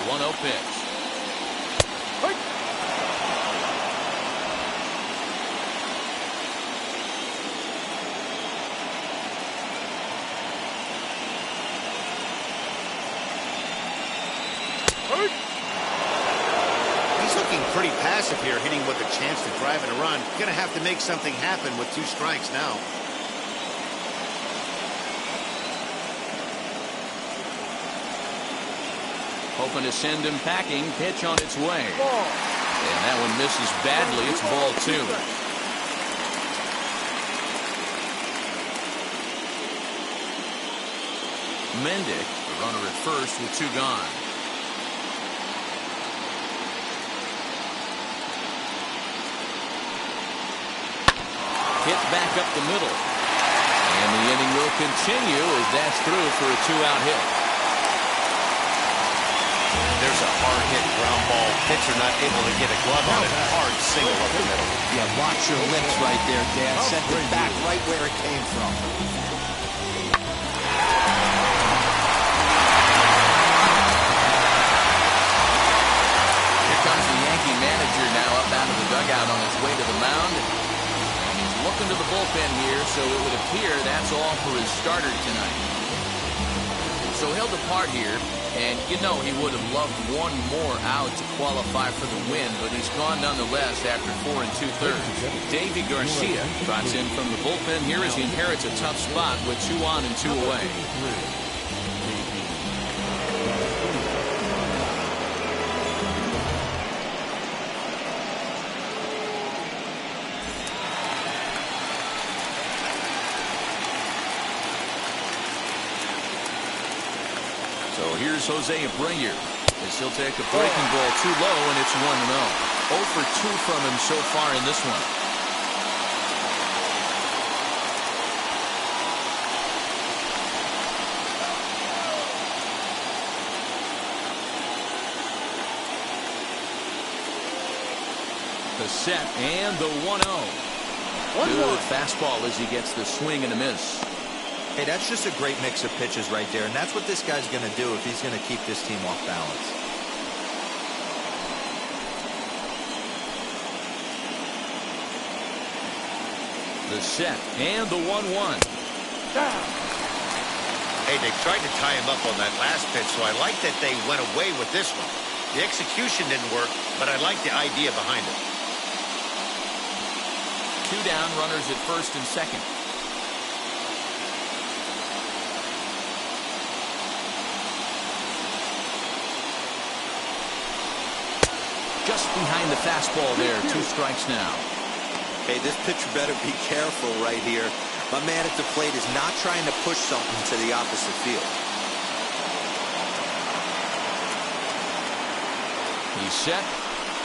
1-0 pitch. He's looking pretty passive here, hitting with a chance to drive and a run. Going to have to make something happen with 2 strikes now. Hoping to send him packing. Pitch on its way. And that one misses badly. It's ball 2. Mendick, the runner at first with 2 gone. Hit back up the middle. And the inning will continue as that's through for a 2-out hit. There's a hard-hit ground ball. Pitcher not able to get a glove on it. Hard single up the middle. Yeah, watch your lips right there, Dan. Sent it back right where it came from. Here comes the Yankee manager now up out of the dugout on his way to the mound. And he's looking to the bullpen here, so it would appear that's all for his starter tonight. So he'll depart here. And you know he would have loved one more out to qualify for the win, but he's gone nonetheless after 4 2/3. Davy Garcia trots in from the bullpen here as he inherits a tough spot with 2 on and 2 away. So here's Jose Abreu as he'll take a breaking ball too low, and it's 1-0. 0 for 2 from him so far in this one. The set and the 1-0. Good fastball as he gets the swing and a miss. Hey, that's just a great mix of pitches right there, and that's what this guy's going to do if he's going to keep this team off balance. The set and the 1-1. Hey, they tried to tie him up on that last pitch, so I like that they went away with this one. The execution didn't work, but I like the idea behind it. 2 down, runners at first and second. Just behind the fastball there. 2 strikes now. Hey, this pitcher better be careful right here. My man at the plate is not trying to push something to the opposite field. He's set.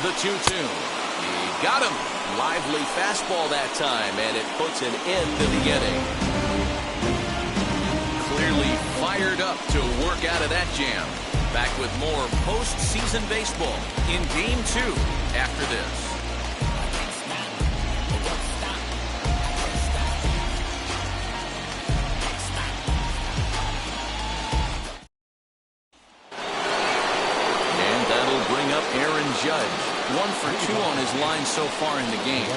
The 2-2. He got him. Lively fastball that time, and it puts an end to the inning. Clearly fired up to work out of that jam. Back with more postseason baseball in Game 2 after this. And that'll bring up Aaron Judge. 1 for 2 on his line so far in the game.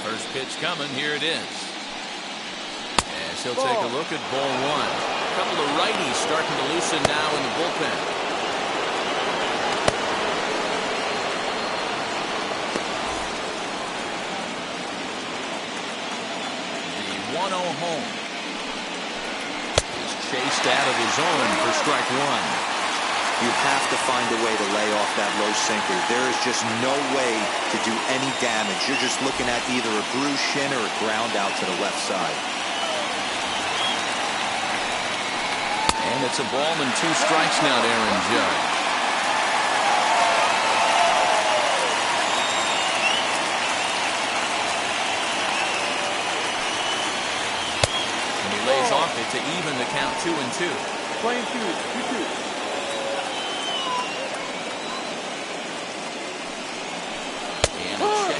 First pitch coming. Here it is. As he'll take a look at ball 1. A couple of righties starting to loosen now in the bullpen. The 1-0 home. He's chased out of his zone for strike 1. You have to find a way to lay off that low sinker. There is just no way to do any damage. You're just looking at either a bruised shin or a ground out to the left side. And it's a ball and 2 strikes now to Aaron Judge. And he lays off it to even the count 2-2. Playing 2-2.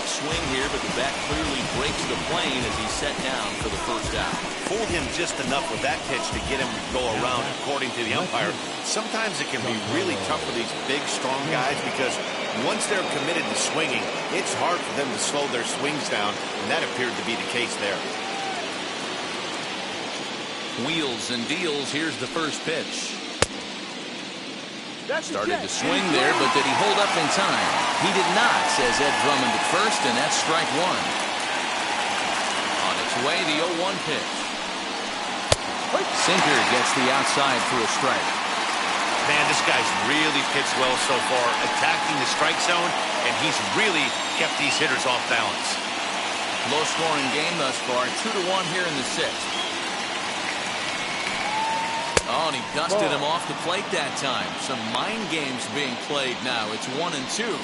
Swing here, but the bat clearly breaks the plane as he's set down for the first out. Fooled him just enough with that pitch to get him to go around, according to the umpire. Sometimes it can be really tough for these big, strong guys because once they're committed to swinging, it's hard for them to slow their swings down, and that appeared to be the case there. Wheels and deals. Here's the first pitch. Started to swing there, but did he hold up in time? He did not, says Ed Drummond at first, and that's strike 1. On its way, the 0-1 pitch. Sinker gets the outside for a strike. Man, this guy's really pitched well so far, attacking the strike zone, and he's really kept these hitters off balance. Low-scoring game thus far, 2-1 here in the 6th. Oh, and he dusted him off the plate that time. Some mind games being played now. It's 1-2.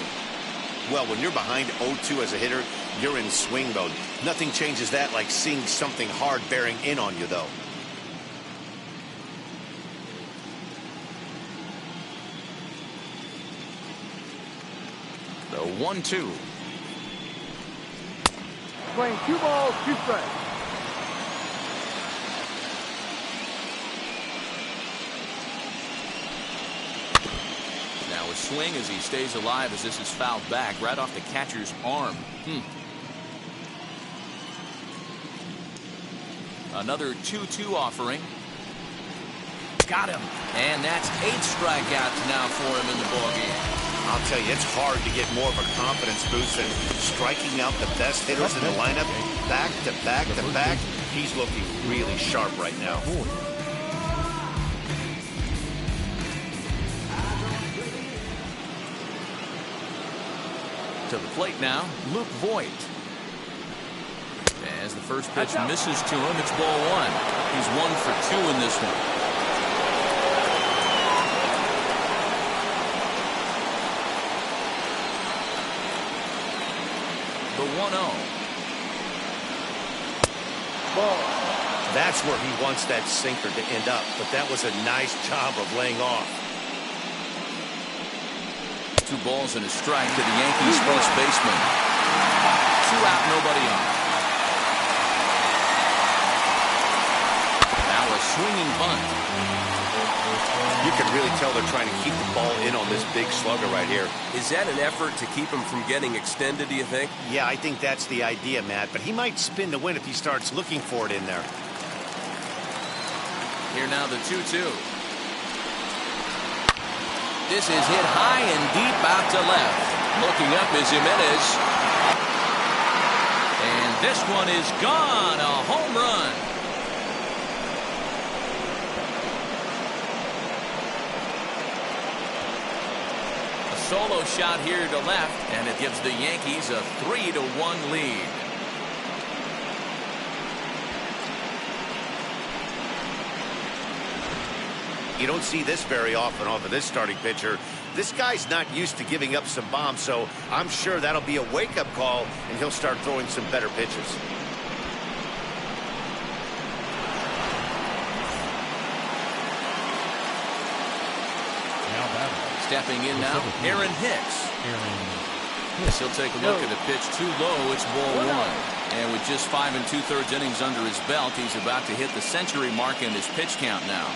Well, when you're behind 0-2 as a hitter, you're in swing mode. Nothing changes that like seeing something hard bearing in on you, though. The 1-2. Playing 2 balls, 2 strikes. Now a swing as he stays alive as this is fouled back right off the catcher's arm. Another 2-2 offering. Got him. And that's 8 strikeouts now for him in the ballgame. I'll tell you, it's hard to get more of a confidence boost than striking out the best hitters in the lineup back to back to back. He's looking really sharp right now. To the plate now, Luke Voigt. As the first pitch misses to him, it's ball 1. He's 1 for 2 in this one. The 1-0. Ball. That's where he wants that sinker to end up, but that was a nice job of laying off. 2 balls and a strike to the Yankees first baseman. 2 out, nobody on. Now a swinging bunt. You can really tell they're trying to keep the ball in on this big slugger right here. Is that an effort to keep him from getting extended, do you think? Yeah, I think that's the idea, Matt, but he might spin to win if he starts looking for it in there. Here now the 2-2. This is hit high and deep out to left. Looking up is Jimenez. And this one is gone. A home run. A solo shot here to left, and it gives the Yankees a 3-1 lead. You don't see this very often off of this starting pitcher. This guy's not used to giving up some bombs, so I'm sure that'll be a wake-up call, and he'll start throwing some better pitches. Now batting. Stepping in now, Aaron Hicks. He'll take a look at the pitch too low. It's ball 1. And with just 5 2/3 innings under his belt, he's about to hit the century mark in his pitch count now.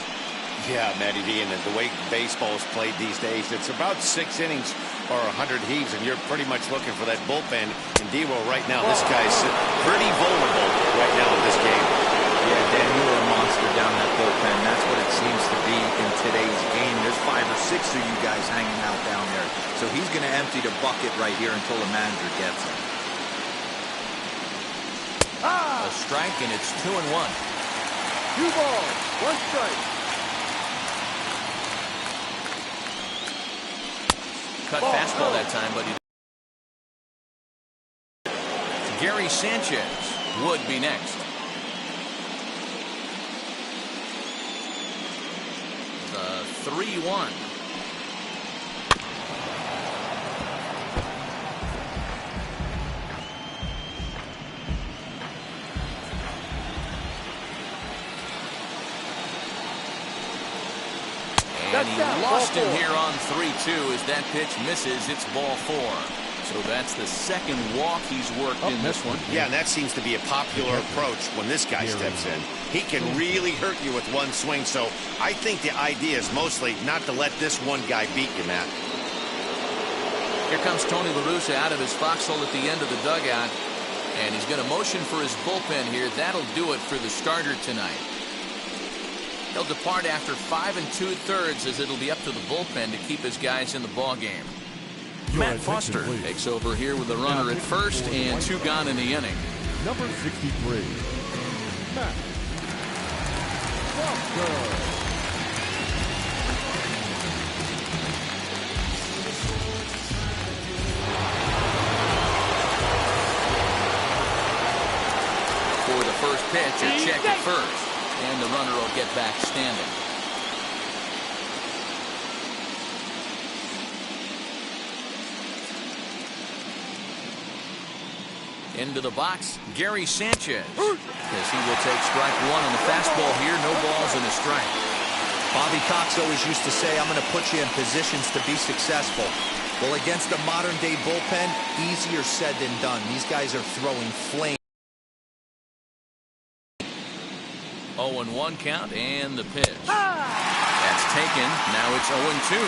Yeah, Matty D, and the way baseball is played these days, it's about 6 innings or 100 heaves, and you're pretty much looking for that bullpen. And D-Roll right now, this guy's pretty vulnerable right now in this game. Yeah, Dan, you were a monster down that bullpen. That's what it seems to be in today's game. There's 5 or 6 of you guys hanging out down there. So he's going to empty the bucket right here until the manager gets him. A strike, and it's 2-1. 2 balls, 1 strike. Cut fastball that time, but he... Gary Sanchez would be next. The 3-1. And he lost him here on 3-2 as that pitch misses. It's ball 4. So that's the second walk he's worked in this one. Yeah, and that seems to be a popular approach when this guy steps in. He can really hurt you with one swing, so I think the idea is mostly not to let this one guy beat you, Matt. Here comes Tony La Russa out of his foxhole at the end of the dugout, and he's going to motion for his bullpen here. That'll do it for the starter tonight. He'll depart after 5 2/3 as it'll be up to the bullpen to keep his guys in the ball game. Matt Foster takes over here with the runner at first and 2 gone in the inning. Number 63, Matt Foster. For the first pitch, a check at first, and the runner will get back standing. Into the box, Gary Sanchez, because he will take strike 1 on the fastball here. No balls and a strike. Bobby Cox always used to say, I'm going to put you in positions to be successful. Well, against a modern-day bullpen, easier said than done. These guys are throwing flames. 0-1 count, and the pitch. That's taken. Now it's 0-2.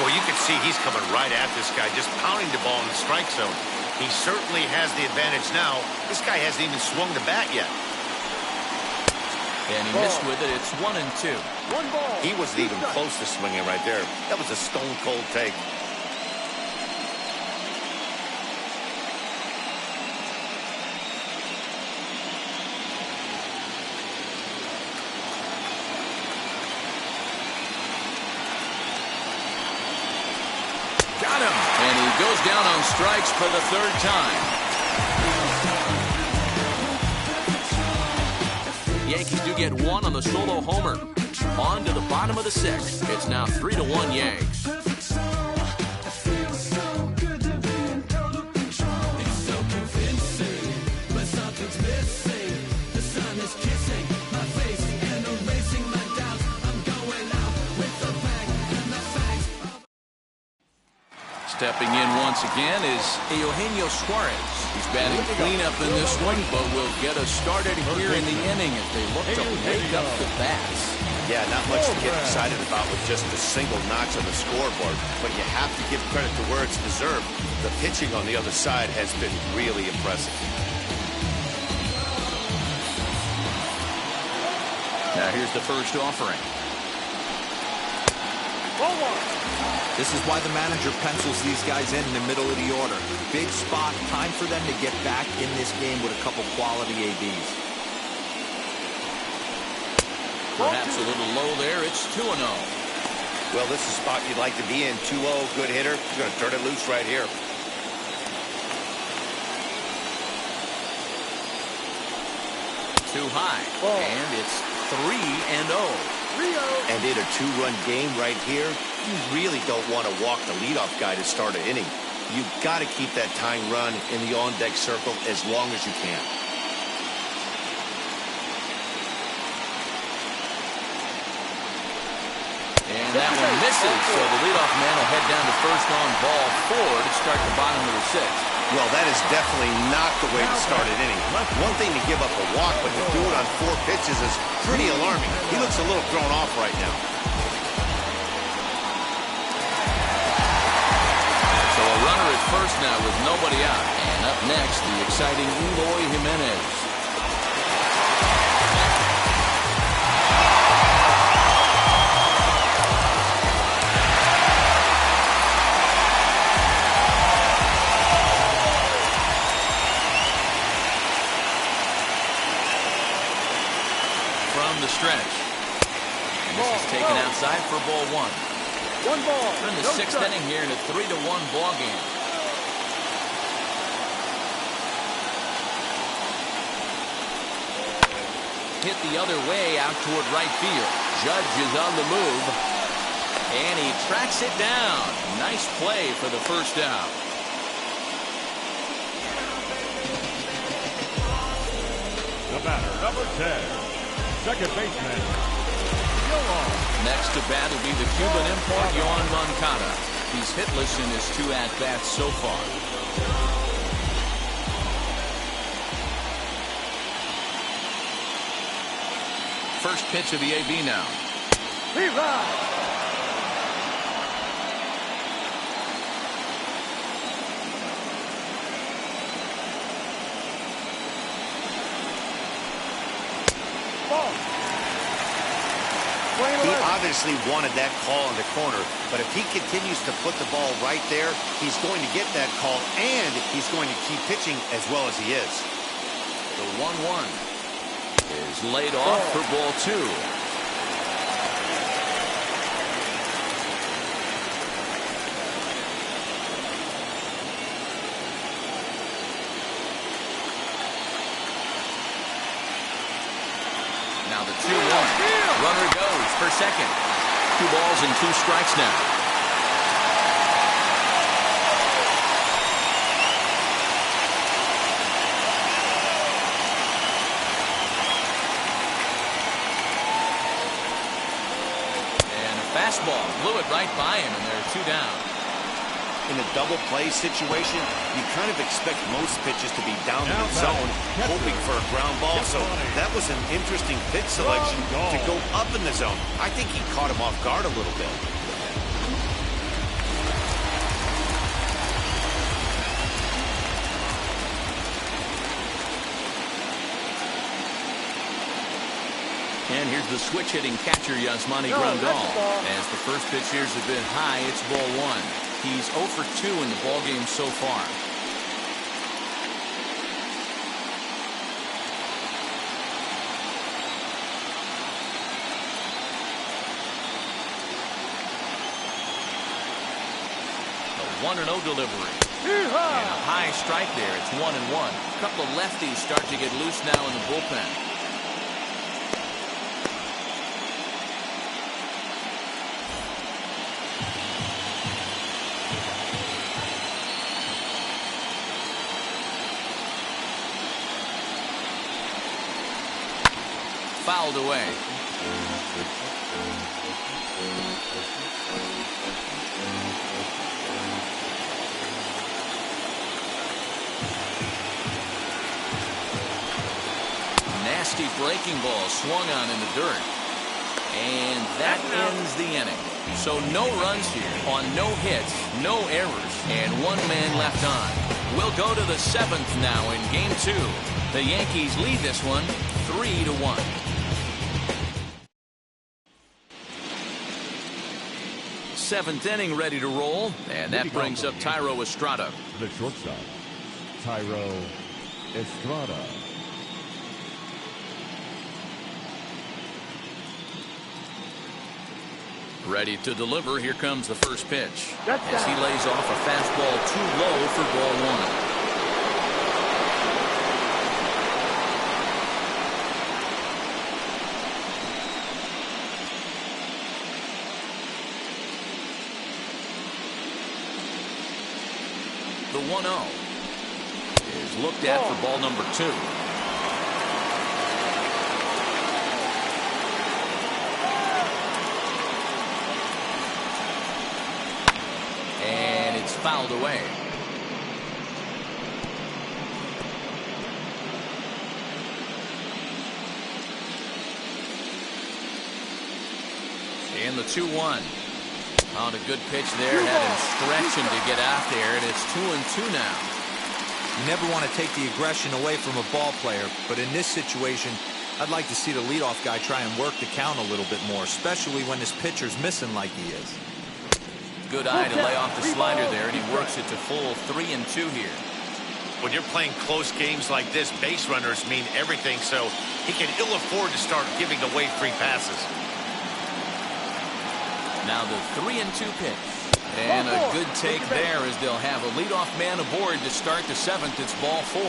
Well, you can see he's coming right at this guy, just pounding the ball in the strike zone. He certainly has the advantage now. This guy hasn't even swung the bat yet. And he missed with it. It's 1-2. 1 ball. He wasn't even close to swinging right there. That was a stone-cold take. Got him. And he goes down on strikes for the 3rd time. Yankees do get 1 on the solo homer. On to the bottom of the 6th. It's now 3-1 Yanks. Stepping in once again is Eugenio Suarez. He's batting cleanup in this one, but will get us started here in the inning as they look to wake up the bats. Yeah, not much to get excited about with just a single notch on the scoreboard, but you have to give credit to where it's deserved. The pitching on the other side has been really impressive. Now here's the first offering. This is why the manager pencils these guys in the middle of the order. Big spot, time for them to get back in this game with a couple quality ABs. Perhaps a little low there. It's 2-0. Well, this is a spot you'd like to be in. 2-0, good hitter. He's going to turn it loose right here. Too high. And it's 3-0. And in a two-run game right here, you really don't want to walk the leadoff guy to start an inning. You've got to keep that tying run in the on-deck circle as long as you can. And that one misses, so the leadoff man will head down to first on ball 4 to start the bottom of the 6th. Well, that is definitely not the way to start an inning. One thing to give up a walk, but to do it on 4 pitches is pretty alarming. He looks a little thrown off right now. So a runner at first now with nobody out. And up next, the exciting Eloy Jimenez. The stretch. And this is taken outside for ball 1. 1 ball. We're in the 6th inning here in a 3-1 ball game. Hit the other way out toward right field. Judge is on the move. And he tracks it down. Nice play for the first down. The batter, number 10. Second baseman, Next to bat will be the Cuban import, Yohan Moncada. He's hitless in his 2 at-bats so far. First pitch of the AB now. He obviously wanted that call in the corner, but if he continues to put the ball right there, he's going to get that call, and he's going to keep pitching as well as he is. The 1-1 is laid off for ball 2. Now the 2-1. Runner goes for second. 2 balls and 2 strikes now. And a fastball blew it right by him, and there are 2 down. In a double play situation, you kind of expect most pitches to be down in the zone, hoping for a ground ball. So that was an interesting pitch selection to go up in the zone. I think he caught him off guard a little bit. And here's the switch-hitting catcher, Yasmani Grandal. As the first pitch here's a bit high, it's ball 1. He's 0 for 2 in the ballgame so far. A 1-0 delivery. And a high strike there. It's 1-1. A couple of lefties start to get loose now in the bullpen. Fouled away. nasty breaking ball swung on in the dirt. And that ends the inning. So no runs here on no hits, no errors, and one man left on. We'll go to the 7th now in Game 2. The Yankees lead this one 3-1. Seventh inning ready to roll, and that brings up Thairo Estrada. The shortstop, Thairo Estrada. Ready to deliver. Here comes the first pitch. As he lays off a fastball too low for ball 1. The 1-0 is looked at for ball number 2. And it's fouled away. And the 2-1. On a good pitch there, had him stretching to get out there, and it's 2-2 now. You never want to take the aggression away from a ball player, but in this situation, I'd like to see the leadoff guy try and work the count a little bit more, especially when this pitcher's missing like he is. Good eye to lay off the slider there, and he works it to full 3-2 here. When you're playing close games like this, base runners mean everything, so he can ill afford to start giving away free passes. Now the 3-2 pitch. And a good take there as they'll have a leadoff man aboard to start the 7th. It's ball 4.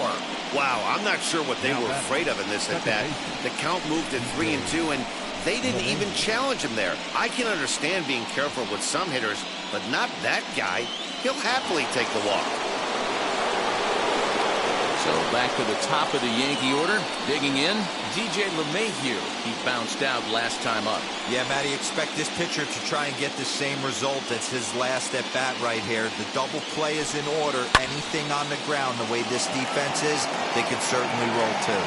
Wow, I'm not sure what they were afraid of in this at bat. The count moved to 3-2, and they didn't even challenge him there. I can understand being careful with some hitters, but not that guy. He'll happily take the walk. So back to the top of the Yankee order. Digging in, DJ LeMahieu. He bounced out last time up. Yeah, Matty, expect this pitcher to try and get the same result as his last at bat right here. The double play is in order. Anything on the ground, the way this defense is, they could certainly roll too.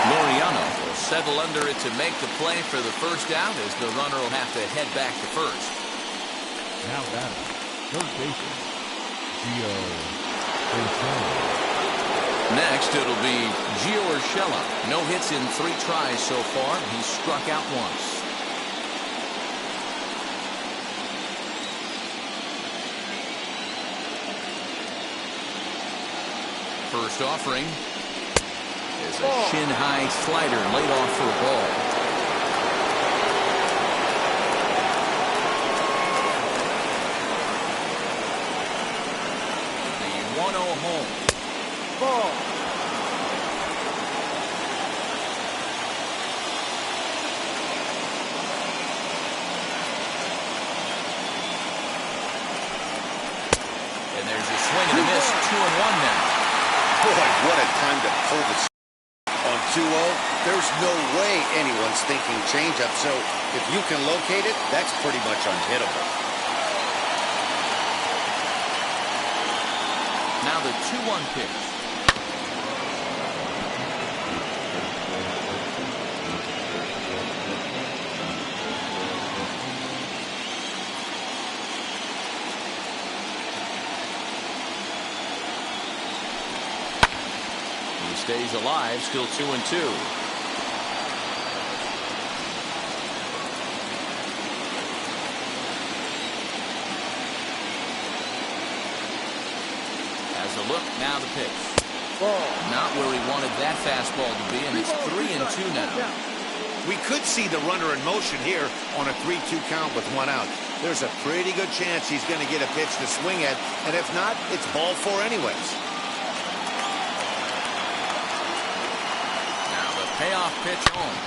Laureano will settle under it to make the play for the first out, as the runner will have to head back to first. Now batting, third baseman, Gio. Next, it'll be Gio Urshela. No hits in 3 tries so far. He's struck out once. First offering is a shin-high slider laid off for a ball. Home. Ball. And there's a swing and a miss. 2-1 now. Boy, what a time to pull the on 2-0. There's no way anyone's thinking changeup. So if you can locate it, that's pretty much unhittable. Now the 2-1 pitch. He stays alive, still 2-2. Look, now the pitch. Not where he wanted that fastball to be, and it's 3-2 now. We could see the runner in motion here on a 3-2 count with 1 out. There's a pretty good chance he's going to get a pitch to swing at, and if not, it's ball 4 anyways. Now the payoff pitch home.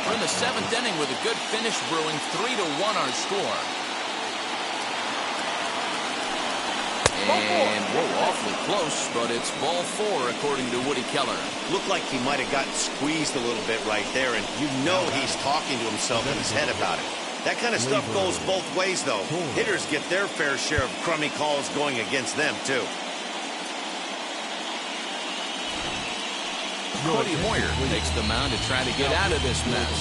We're in the 7th inning with a good finish brewing. 3-1 our score. And, whoa, awfully close, but it's ball 4 according to Woody Keller. Looked like he might have gotten squeezed a little bit right there, and you know he's talking to himself in his head about it. That kind of stuff goes both ways, though. Hitters get their fair share of crummy calls going against them, too. Cody Hoyer takes the mound to try to get out of this mess.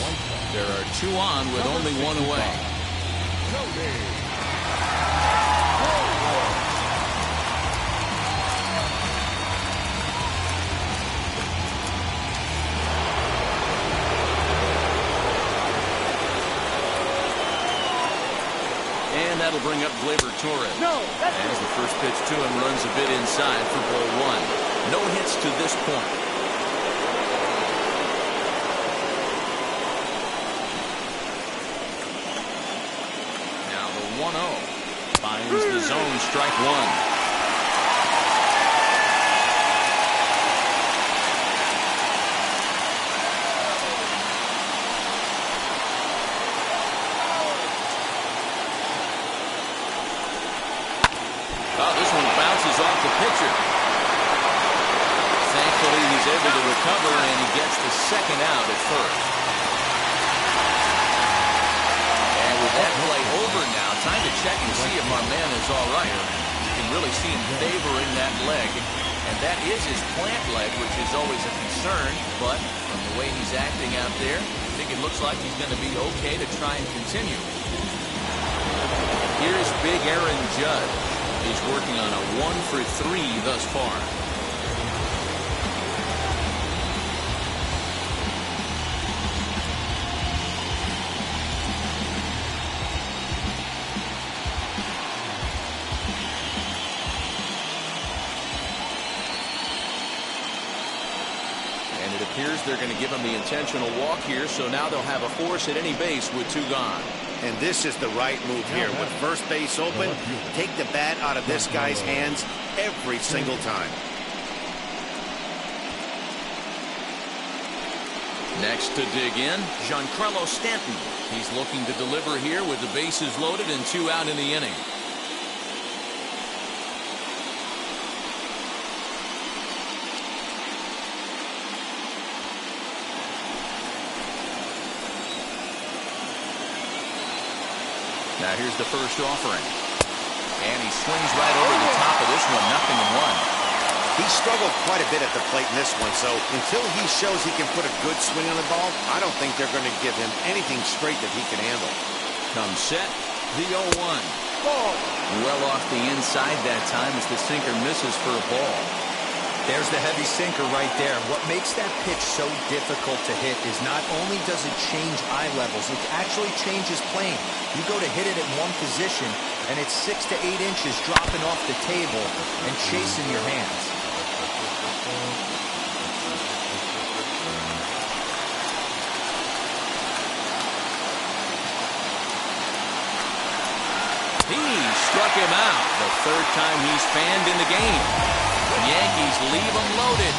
There are 2 on with only 1 away. And that'll bring up Gleyber Torres. As the first pitch to him runs a bit inside for ball 1. No hits to this point. Now the 1-0 finds the zone, strike 1. Off the pitcher. Thankfully, he's able to recover, and he gets the second out at first. And with that play over now, time to check and see if our man is all right. You can really see him favoring that leg, and that is his plant leg, which is always a concern. But from the way he's acting out there, I think it looks like he's going to be okay to try and continue. Here's big Aaron Judd. He's working on a 1 for 3 thus far. And it appears they're going to give him the intentional walk here, so now they'll have a force at any base with 2 gone. And this is the right move here. With first base open, take the bat out of this guy's hands every single time. Next to dig in, Giancarlo Stanton. He's looking to deliver here with the bases loaded and 2 out in the inning. Now here's the first offering. And he swings right over the top of this one, 0-1. He struggled quite a bit at the plate in this one, so until he shows he can put a good swing on the ball, I don't think they're going to give him anything straight that he can handle. Comes set, the 0-1. Well off the inside that time as the sinker misses for a ball. There's the heavy sinker right there. What makes that pitch so difficult to hit is not only does it change eye levels, it actually changes plane. You go to hit it in one position, and it's 6 to 8 inches dropping off the table and chasing your hands. He struck him out the 3rd time he's fanned in the game. The Yankees leave him loaded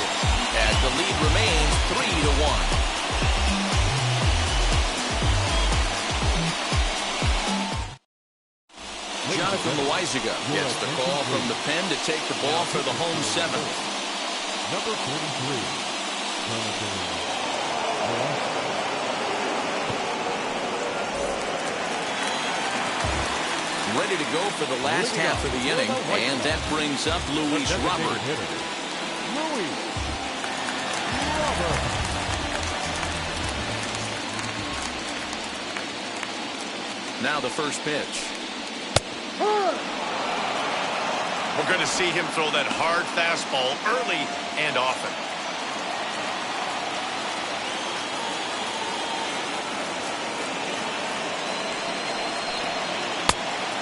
as the lead remains 3-1. Jonathan Loaizaga gets the call from the pen to take the ball for the home 7th. Number 43, Jonathan Loaizaga. Ready to go for the last half of the inning, and that brings up Luis Robert. Now the first pitch. We're going to see him throw that hard fastball early and often.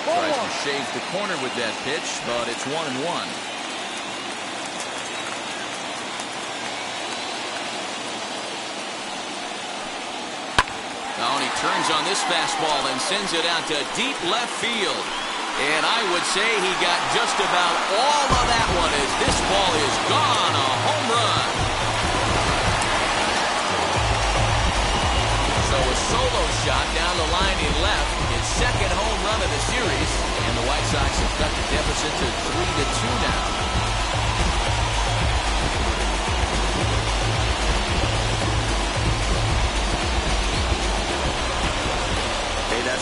Tries to shave the corner with that pitch, but it's 1-1. Now he turns on this fastball and sends it out to deep left field. And I would say he got just about all of that one as this ball is gone. A home run. So a solo shot down the line in left. His 2nd home run of the series. And the White Sox have cut the deficit to 3-2 now. Hey, that's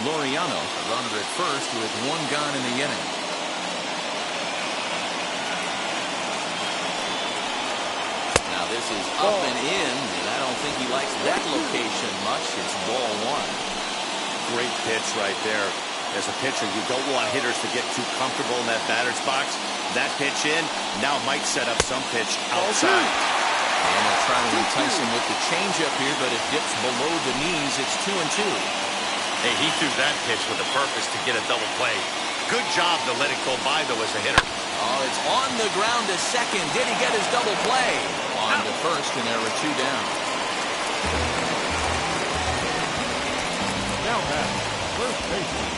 Laureano, a runner at first with one gone in the inning. Now this is up and in, and I don't think he likes that location much. It's ball one. Great pitch right there. As a pitcher, you don't want hitters to get too comfortable in that batter's box. That pitch in now might set up some pitch outside. And they'll try to entice him with the changeup here, but it dips below the knees. It's 2-2. Hey, he threw that pitch with a purpose to get a double play. Good job to let it go by, though, as a hitter. Oh, it's on the ground to second. Did he get his double play? On to first, and there are two down. Now back, first baseman,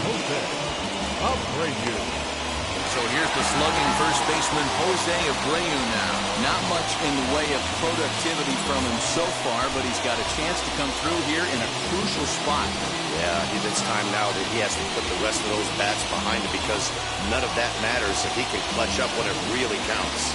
Jose Abreu. So here's the slugging first baseman, Jose Abreu now. Not much in the way of productivity from him so far, but he's got a chance to come through here in a crucial spot. Yeah, it's time now that he has to put the rest of those bats behind him, because none of that matters if he can clutch up when it really counts.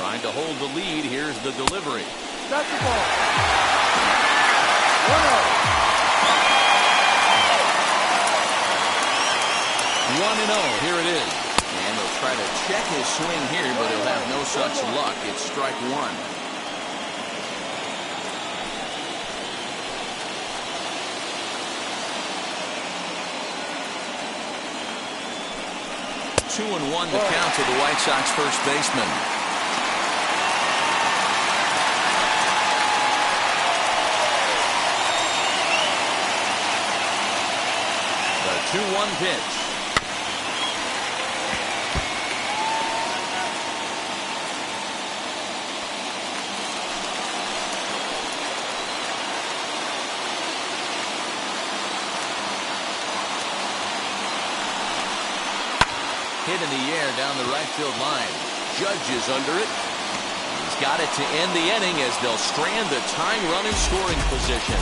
Trying to hold the lead. Here's the delivery. That's the ball. 1-0. 1-0. Here it is. And he'll try to check his swing here, but he'll have no such luck. It's strike one. Two and one to count to the White Sox first baseman. The 2-1 pitch. Hit in the air down the right field line. Judge is under it. He's got it to end the inning as they'll strand the tying run in scoring position.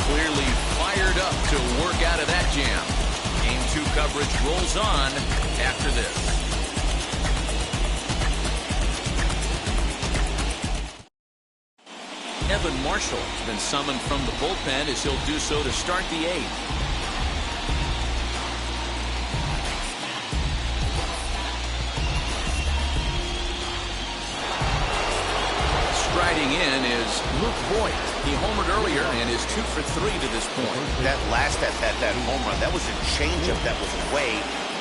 Clearly fired up to work out of that jam. Game 2 coverage rolls on after this. Evan Marshall has been summoned from the bullpen as he'll do so to start the 8th. Striding in is Luke Voigt. He homered earlier and is 2 for 3 to this point. That last at bat, that home run, that was a changeup that was away,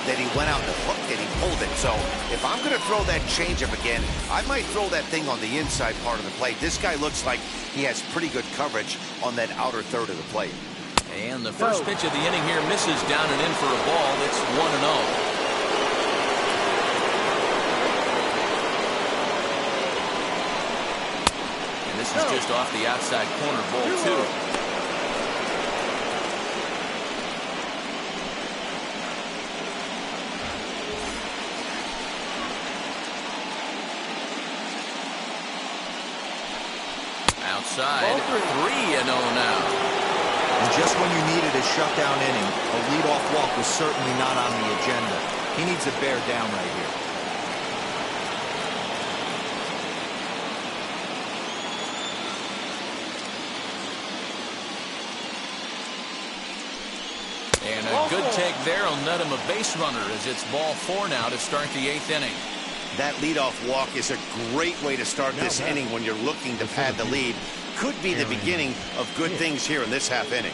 that he went out and hooked it, he pulled it. So if I'm going to throw that changeup again, I might throw that thing on the inside part of the plate. This guy looks like he has pretty good coverage on that outer third of the plate. And the first pitch of the inning here misses down and in for a ball. It's 1-0. This is just off the outside corner, ball 2. Outside, 3-0 now. And just when you needed a shutdown inning, a leadoff walk was certainly not on the agenda. He needs to bear down right here. And a good take there will net him a base runner as it's ball 4 now to start the 8th inning. That leadoff walk is a great way to start this inning when you're looking to pad the lead. Could be the beginning of good things here in this half inning.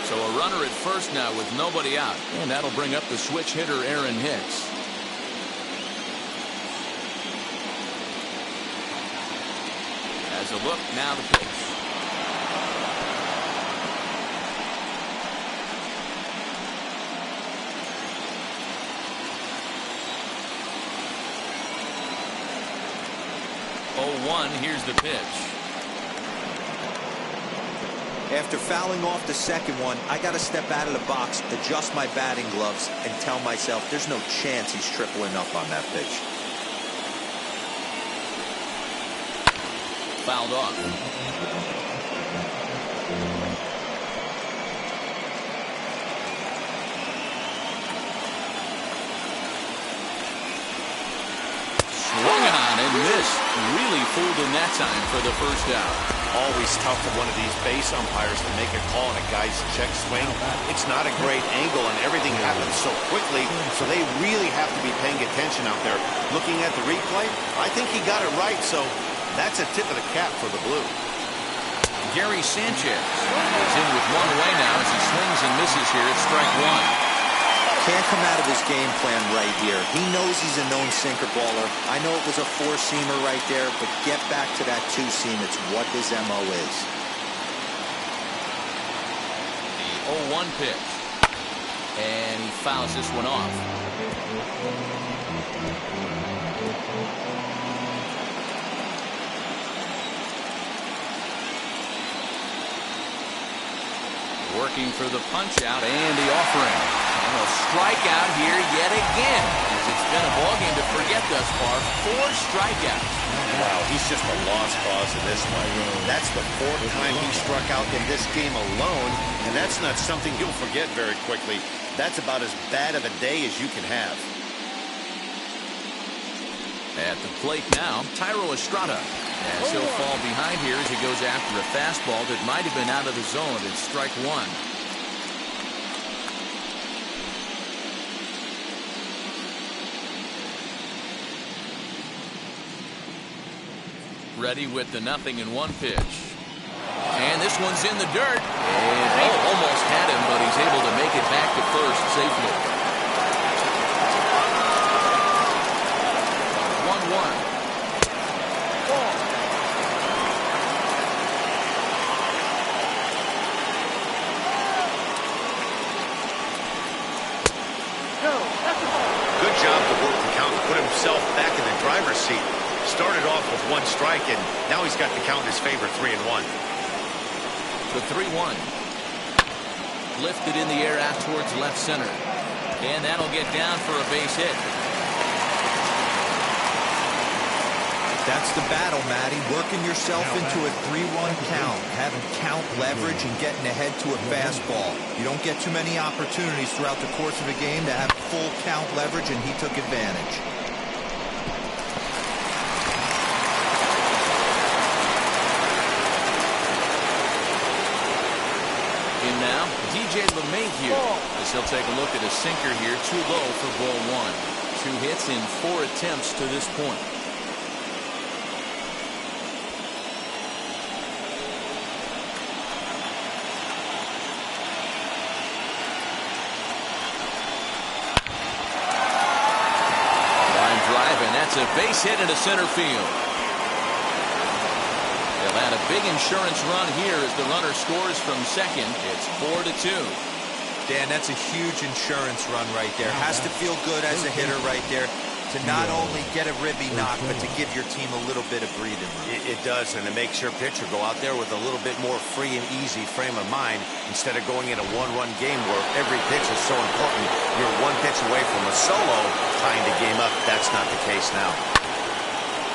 So a runner at first now with nobody out. And that'll bring up the switch hitter Aaron Hicks. As a look, now the pitch. Here's the pitch. After fouling off the second one, I got to step out of the box, adjust my batting gloves, and tell myself there's no chance he's tripling up on that pitch. Fouled off. really fooled him that time for the first out. Always tough for one of these base umpires to make a call on a guy's check swing. It's not a great angle, and everything happens so quickly, so they really have to be paying attention out there. Looking at the replay, I think he got it right, so that's a tip of the cap for the Blue. Gary Sanchez is in with one away now as he swings and misses here at strike one. Can't come out of his game plan right here. He knows he's a known sinker baller. I know it was a four-seamer right there, but get back to that two-seam. It's what his MO is. The 0-1 pitch. And he fouls this one off. Working for the punch-out and the offering. And a strikeout here yet again, as it's been a ballgame to forget thus far. 4 strikeouts. Wow, he's just a lost cause in this one. That's the 4th time he struck out in this game alone, and that's not something you'll forget very quickly. That's about as bad of a day as you can have. At the plate now, Tyro Estrada. As he'll fall behind here as he goes after a fastball that might have been out of the zone. It's strike one. Ready with the 0-1 pitch. And this one's in the dirt. And almost had him, but he's able to make it back to first safely. 1-1. Good job to work the count and put himself back in the driver's seat. Started off with 1 strike, and now he's got the count in his favor, 3-1. The 3-1. Lifted in the air out towards left center. And that'll get down for a base hit. That's the battle, Matty. Working yourself into a 3-1 count. Having count leverage and getting ahead to a fastball. You don't get too many opportunities throughout the course of a game to have full count leverage, and he took advantage. Now, DJ LeMahieu, as he'll take a look at a sinker here, too low for ball 1. 2 hits in 4 attempts to this point. Line drive, and that's a base hit into center field. They'll add a big insurance run here as the runner scores from second. It's 4-2. Dan, that's a huge insurance run right there. Has to feel good as a hitter right there to not only get a ribby knock, but to give your team a little bit of breathing room. It does, and it makes your pitcher go out there with a little bit more free and easy frame of mind instead of going in a one-run game where every pitch is so important. You're 1 pitch away from a solo tying the game up. That's not the case now.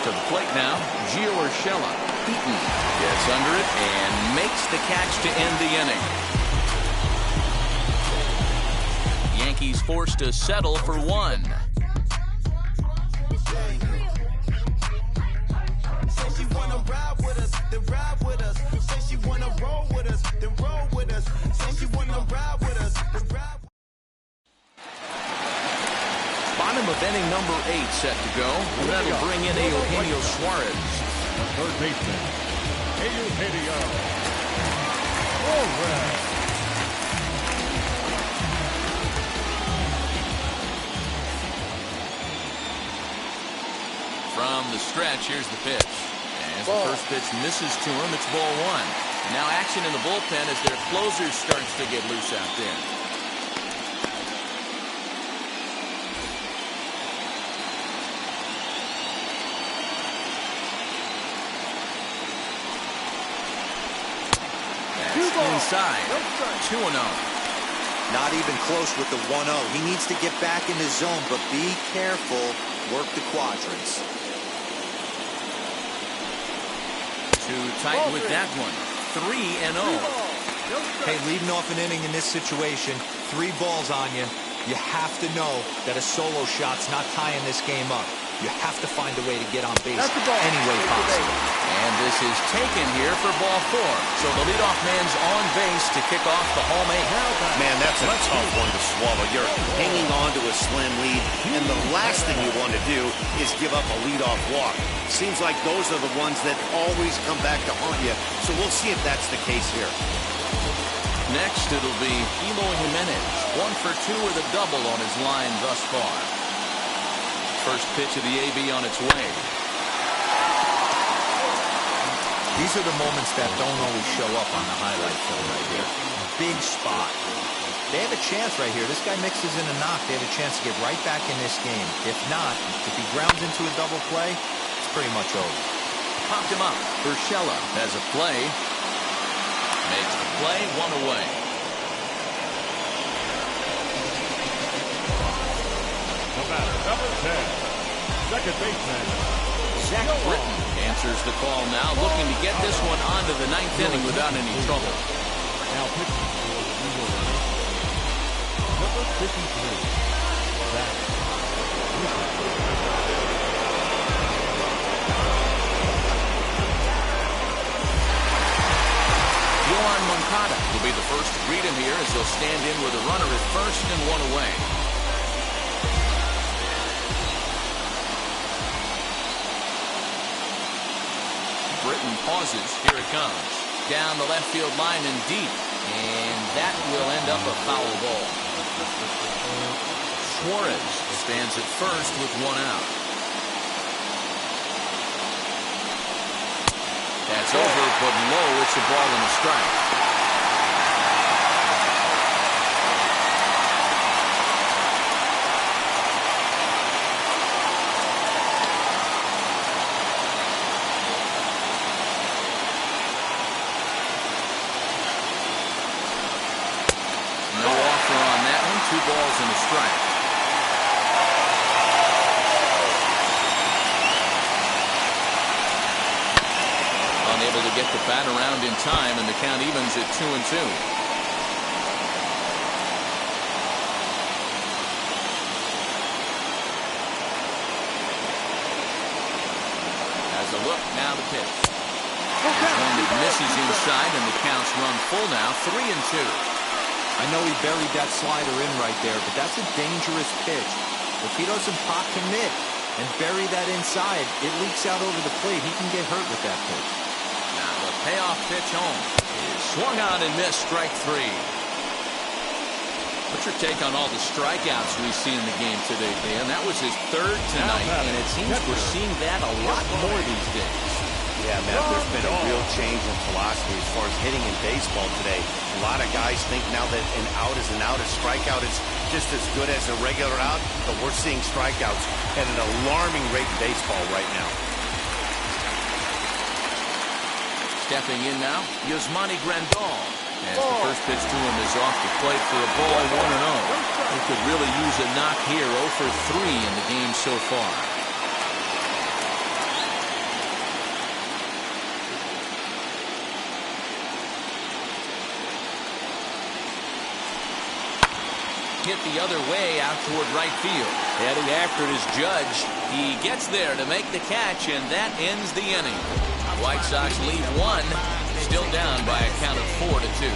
To the plate now, Gio Urshela. Eaton gets under it and makes the catch to end the inning. Yankees forced to settle for 1. Bottom of inning number 8 set to go. That'll bring in Eugenio Suarez. Third baseman, Eugenio Suarez. From the stretch, here's the pitch. As the first pitch misses to him, it's ball 1. Now action in the bullpen as their closer starts to get loose out there. Inside, 2-0. Not even close with the 1-0. He needs to get back in his zone, but be careful. Work the quadrants. Too tight with that one. 3-0. Hey, leading off an inning in this situation, 3 balls on you. You have to know that a solo shot's not tying this game up. You have to find a way to get on base That's the ball. any way possible. And this is taken here for ball 4. So the leadoff man's on base to kick off the home 8. Man, that's a tough one to swallow. You're hanging on to a slim lead, and the last thing you want to do is give up a leadoff walk. Seems like those are the ones that always come back to haunt you. So we'll see if that's the case here. Next, it'll be Eloy Jimenez. 1 for 2 with a double on his line thus far. First pitch of the AB on its way. These are the moments that don't always show up on the highlight film right here. Big spot. They have a chance right here. This guy mixes in a knock. They have a chance to get right back in this game. If not, if he grounds into a double play, it's pretty much over. Popped him up. Urshela has a play. Makes the play, 1 away. The batter, number 10, second baseman, Zach Britton answers the call now, looking to get this one onto the 9th inning without any trouble. now pitching for the New York Yankees, number 53, Zach Britton. Yohan Moncada will be the first to greet him here as he'll stand in with a runner at first and 1 away. Britton pauses. Here it comes. Down the left field line and deep. And that will end up a foul ball. Suarez stands at first with 1 out. That's over, but low. It's a ball and a strike. No offer on that one. 2 balls and a strike. Unable to get the bat around in time, and the count evens at 2-2. Has a look, now the pitch. One that misses inside, and the count's run full now, 3-2. I know he buried that slider in right there, but that's a dangerous pitch. If he doesn't pot commit and bury that inside, it leaks out over the plate. He can get hurt with that pitch. Now the payoff pitch home is swung on and missed, strike 3. What's your take on all the strikeouts we see in the game today, Dan? That was his 3rd tonight, and it seems we're seeing that a lot more these days. Yeah, Matt, there's been a real change in philosophy as far as hitting in baseball today. A lot of guys think now that an out is an out, a strikeout is just as good as a regular out, but we're seeing strikeouts at an alarming rate in baseball right now. Stepping in now, Yasmani Grandal. As the first pitch to him is off the plate for a ball, 1-0. He could really use a knock here, 0 for 3 in the game so far. Hit the other way out toward right field. Heading after it is Judge. He gets there to make the catch, and that ends the inning. White Sox lead 1, still down by a count of 4-2.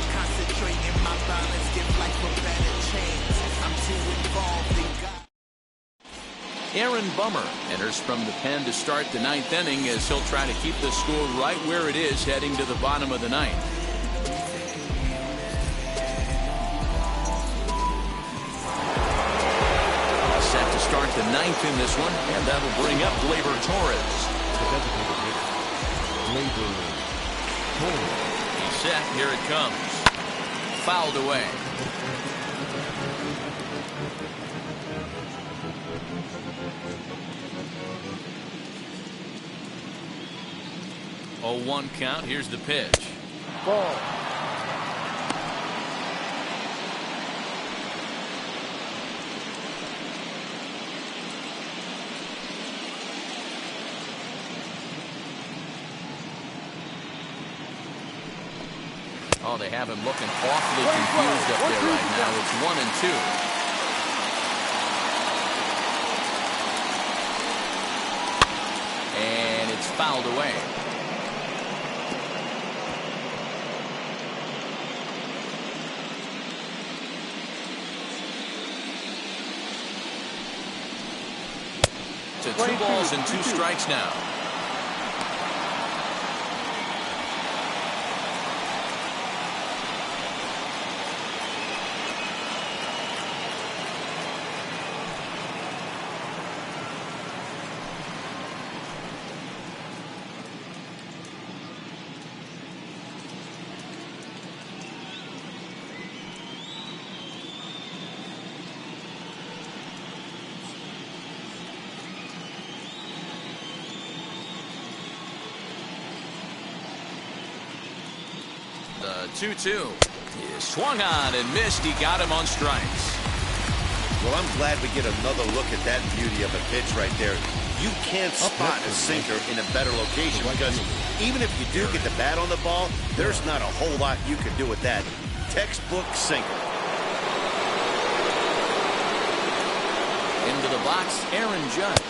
Aaron Bummer enters from the pen to start the 9th inning as he'll try to keep the score right where it is heading to the bottom of the 9th. Set to start the 9th in this one, and that'll bring up Gleyber Torres. The designated hitter, Gleyber Torres. He's set. Here it comes. Fouled away. Oh, 1 count. Here's the pitch. Ball. Oh, they have him looking awfully confused up there right now. It's 1-2. fouled away. To 2 balls and 2 strikes now. The 2-2 is swung on and missed. He got him on strikes. Well, I'm glad we get another look at that beauty of a pitch right there. You can't spot a sinker in a better location because even if you do get the bat on the ball, there's not a whole lot you can do with that. Textbook sinker. Into the box, Aaron Judge.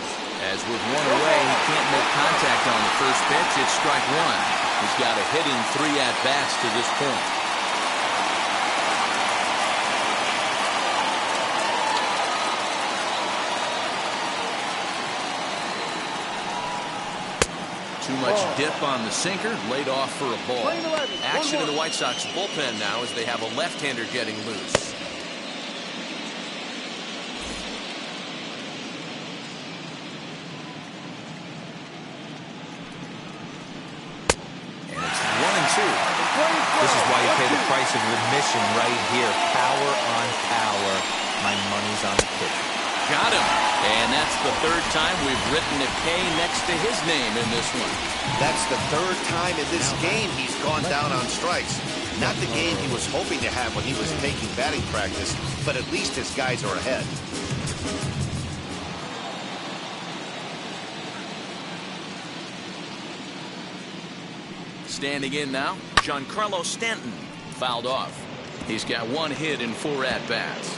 As with 1 away, he can't make contact on the first pitch. It's strike 1. He's got a hitting 3 at-bats to this point. Too much dip on the sinker, laid off for a ball. Action in the White Sox bullpen now as they have a left-hander getting loose. This is why you pay the price of admission right here. Power on power. My money's on the pitcher. Got him. And that's the 3rd time we've written a K next to his name in this one. That's the 3rd time in this game he's gone down on strikes. Not the game he was hoping to have when he was taking batting practice, but at least his guys are ahead. Standing in now, Giancarlo Stanton, fouled off. He's got 1 hit in 4 at-bats.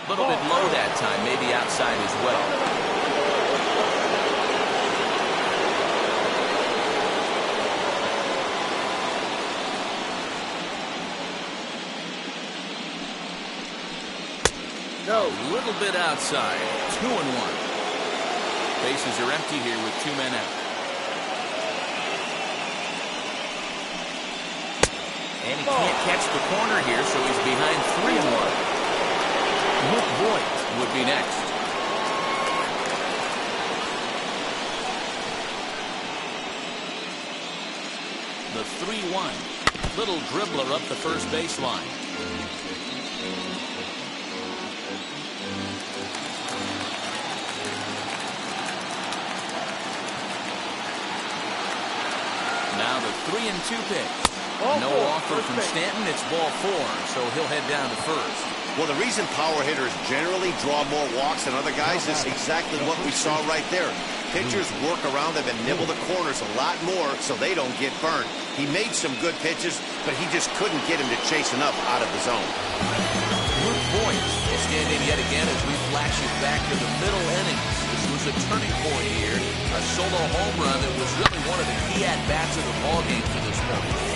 A little bit low that time, maybe outside as well. No. A little bit outside. 2-1. Bases are empty here with 2 men out. And he can't catch the corner here, so he's behind 3-1. Luke Voigt would be next. The 3-1. Little dribbler up the first baseline. Now the 3-2 pitch. No offer from Stanton. It's ball 4, so he'll head down to first. Well, the reason power hitters generally draw more walks than other guys is exactly what we saw right there. Pitchers work around them and nibble the corners a lot more so they don't get burned. He made some good pitches, but he just couldn't get him to chase enough out of the zone. Luke Voigt will stand in yet again as we flash it back to the middle innings. This was a turning point here. A solo home run that was really one of the key at-bats of the ballgame to this point.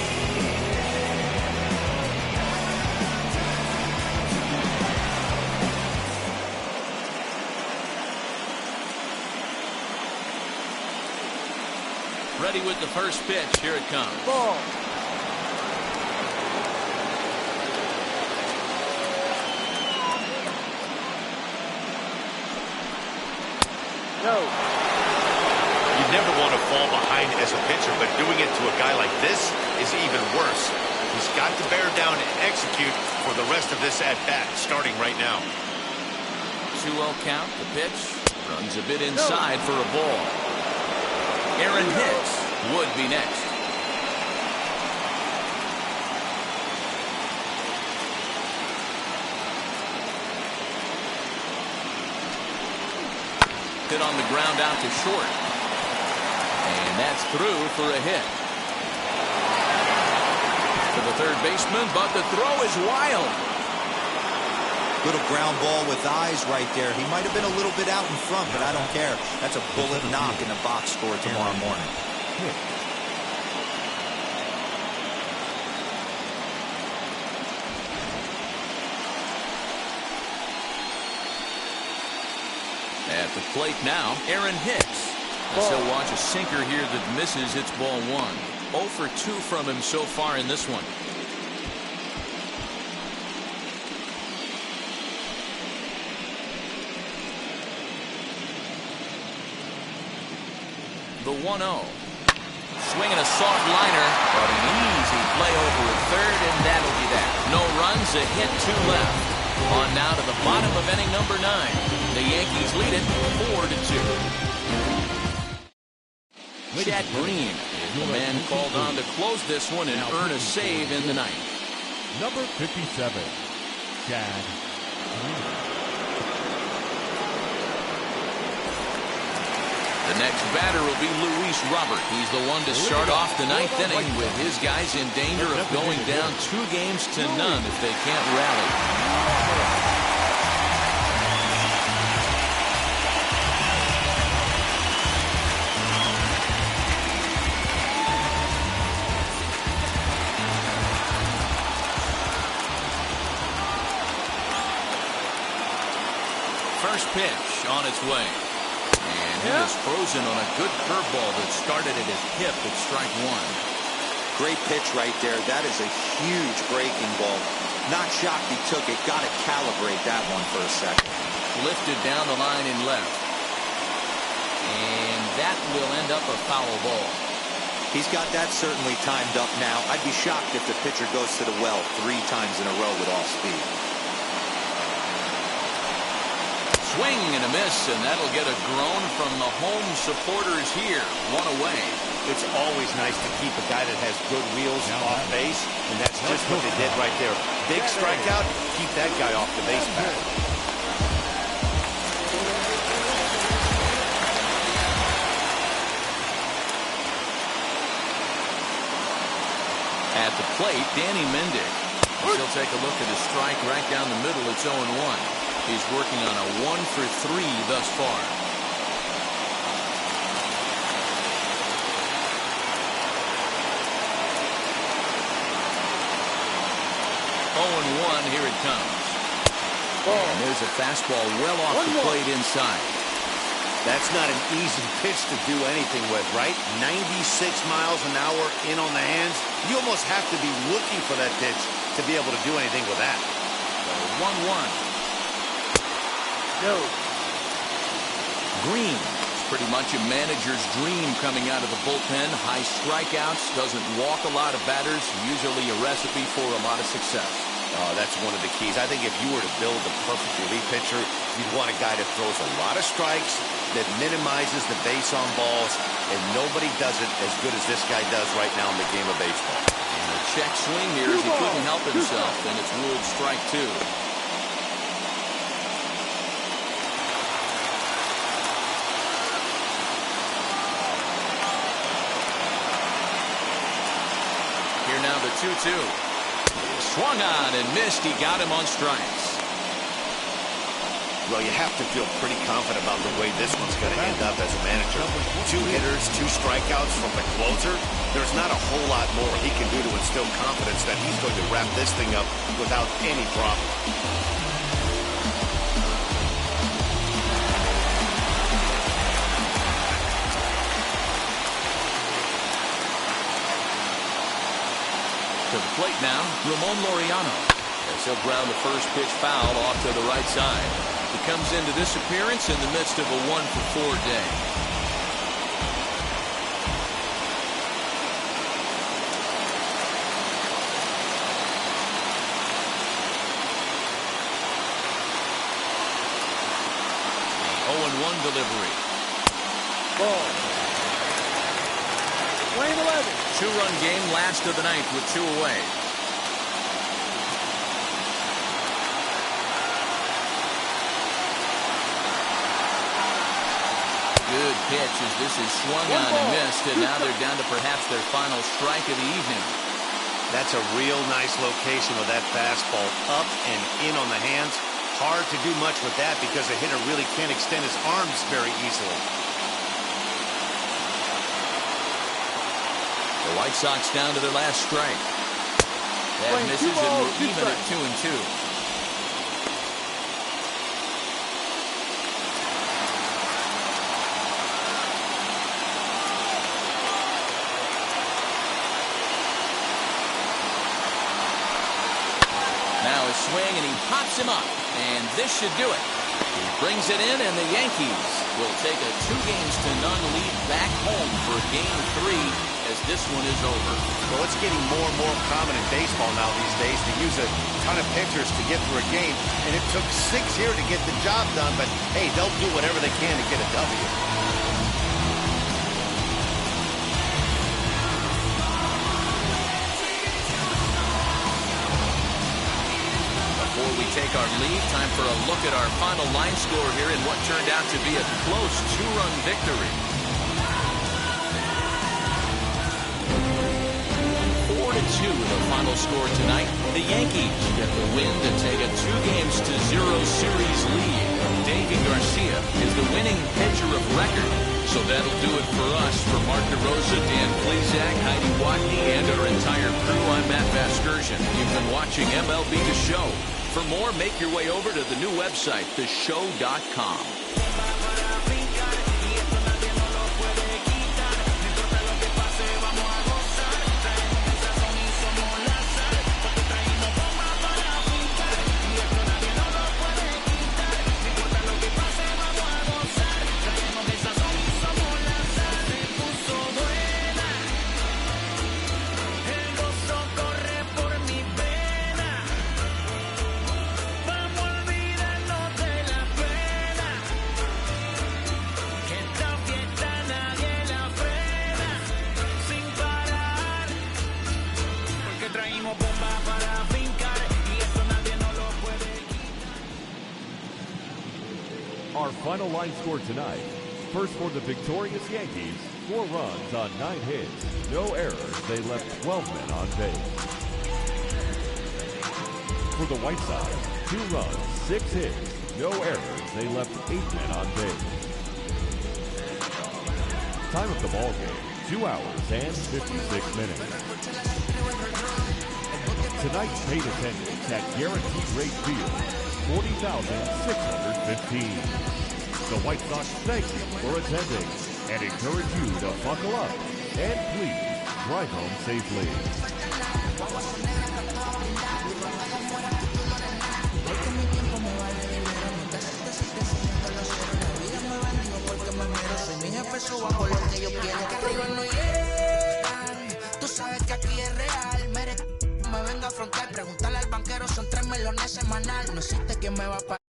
Ready with the first pitch. Here it comes. Ball. No. You never want to fall behind as a pitcher, but doing it to a guy like this is even worse. He's got to bear down and execute for the rest of this at-bat, starting right now. 2-0 count. The pitch runs a bit inside for a ball. Aaron Hicks would be next. Hit on the ground out to short. And that's through for a hit. to the third baseman, but the throw is wild. Little ground ball with eyes right there. He might have been a little bit out in front, but I don't care. That's a bullet knock in the box score tomorrow morning. At the plate now, Aaron Hicks. As he'll watch a sinker here that misses. It's ball one. 0 for 2 from him so far in this one. The 1-0. Swinging a soft liner, but an easy play over at third, and that'll be that. No runs, a hit, 2 left. On now to the bottom of inning number 9. The Yankees lead it 4-2. Chad Green is the man called on to close this one and earn a save in the ninth. Number 57, Chad Green. The next batter will be Luis Robert. He's the one to start off the ninth inning with his guys in danger of going down 2 games to none if they can't rally. First pitch on its way. And he is frozen on a good curveball that started at his hip at strike 1. Great pitch right there. That is a huge breaking ball. Not shocked he took it. Got to calibrate that one for a second. Lifted down the line in left. And that will end up a foul ball. He's got that certainly timed up now. I'd be shocked if the pitcher goes to the well 3 times in a row with off speed. Swing and a miss, and that'll get a groan from the home supporters here. 1 away. It's always nice to keep a guy that has good wheels off base, and that's just what they did right there. Big strikeout, keep that guy off the base pad. At the plate, Danny Mendick. He'll take a look at his strike right down the middle. It's 0-1. He's working on a 1 for 3 thus far. 0-1, here it comes. And there's a fastball well off the plate inside. That's not an easy pitch to do anything with, right? 96 miles an hour in on the hands. You almost have to be looking for that pitch to be able to do anything with that. So 1-1. No. Green is pretty much a manager's dream coming out of the bullpen. High strikeouts, doesn't walk a lot of batters, usually a recipe for a lot of success. That's one of the keys. I think if you were to build a perfect relief pitcher, you'd want a guy that throws a lot of strikes, that minimizes the base on balls, and nobody does it as good as this guy does right now in the game of baseball. And a check swing here as he couldn't help himself, and it's ruled strike 2. Here now the 2-2. Swung on and missed. He got him on strikes. Well, you have to feel pretty confident about the way this one's going to end up as a manager. 2 hitters, 2 strikeouts from the closer. There's not a whole lot more he can do to instill confidence that he's going to wrap this thing up without any problem. To the plate now, Ramon Laureano. As he'll ground the first pitch foul off to the right side. He comes into this appearance in the midst of a 1 for 4 day. The 0-1 delivery. Ball. Lane 11. 2-run game, last of the ninth with 2 away. Good pitch as this is swung on and missed, and now they're down to perhaps their final strike of the evening. That's a real nice location with that fastball up and in on the hands. Hard to do much with that because a hitter really can't extend his arms very easily. The White Sox down to their last strike. That misses, and we're even at 2-2. Now a swing, and he pops him up, and this should do it. He brings it in, and the Yankees will take a 2-0 lead back home for Game 3 as this one is over. Well, it's getting more and more common in baseball now these days to use a ton of pitchers to get through a game, and it took 6 here to get the job done, but hey, they'll do whatever they can to get a W. Before we take our lead, time for a look at our final line score here in what turned out to be a close 2-run victory. 4-2 the final score tonight. The Yankees get the win to take a 2-0 series lead. Davey Garcia is the winning pitcher of record. So that'll do it for us. For Mark DeRosa, Dan Plesac, Heidi Watney, and our entire crew, I'm Matt Vasgersian. You've been watching MLB The Show. For more, make your way over to the new website, theshow.com. Our final line score tonight. First for the victorious Yankees, 4 runs on 9 hits. No errors. They left 12 men on base. For the White Sox, 2 runs, 6 hits. No errors. They left 8 men on base. Time of the ball game, 2 hours and 56 minutes. Tonight's paid attendance at Guaranteed Rate Field, 40,615. The White Sox thank you for attending and encourage you to buckle up and please drive home safely. Me vengo a afrontar, preguntarle al banquero, son 3 melones semanal. No existe quien me va a pagar.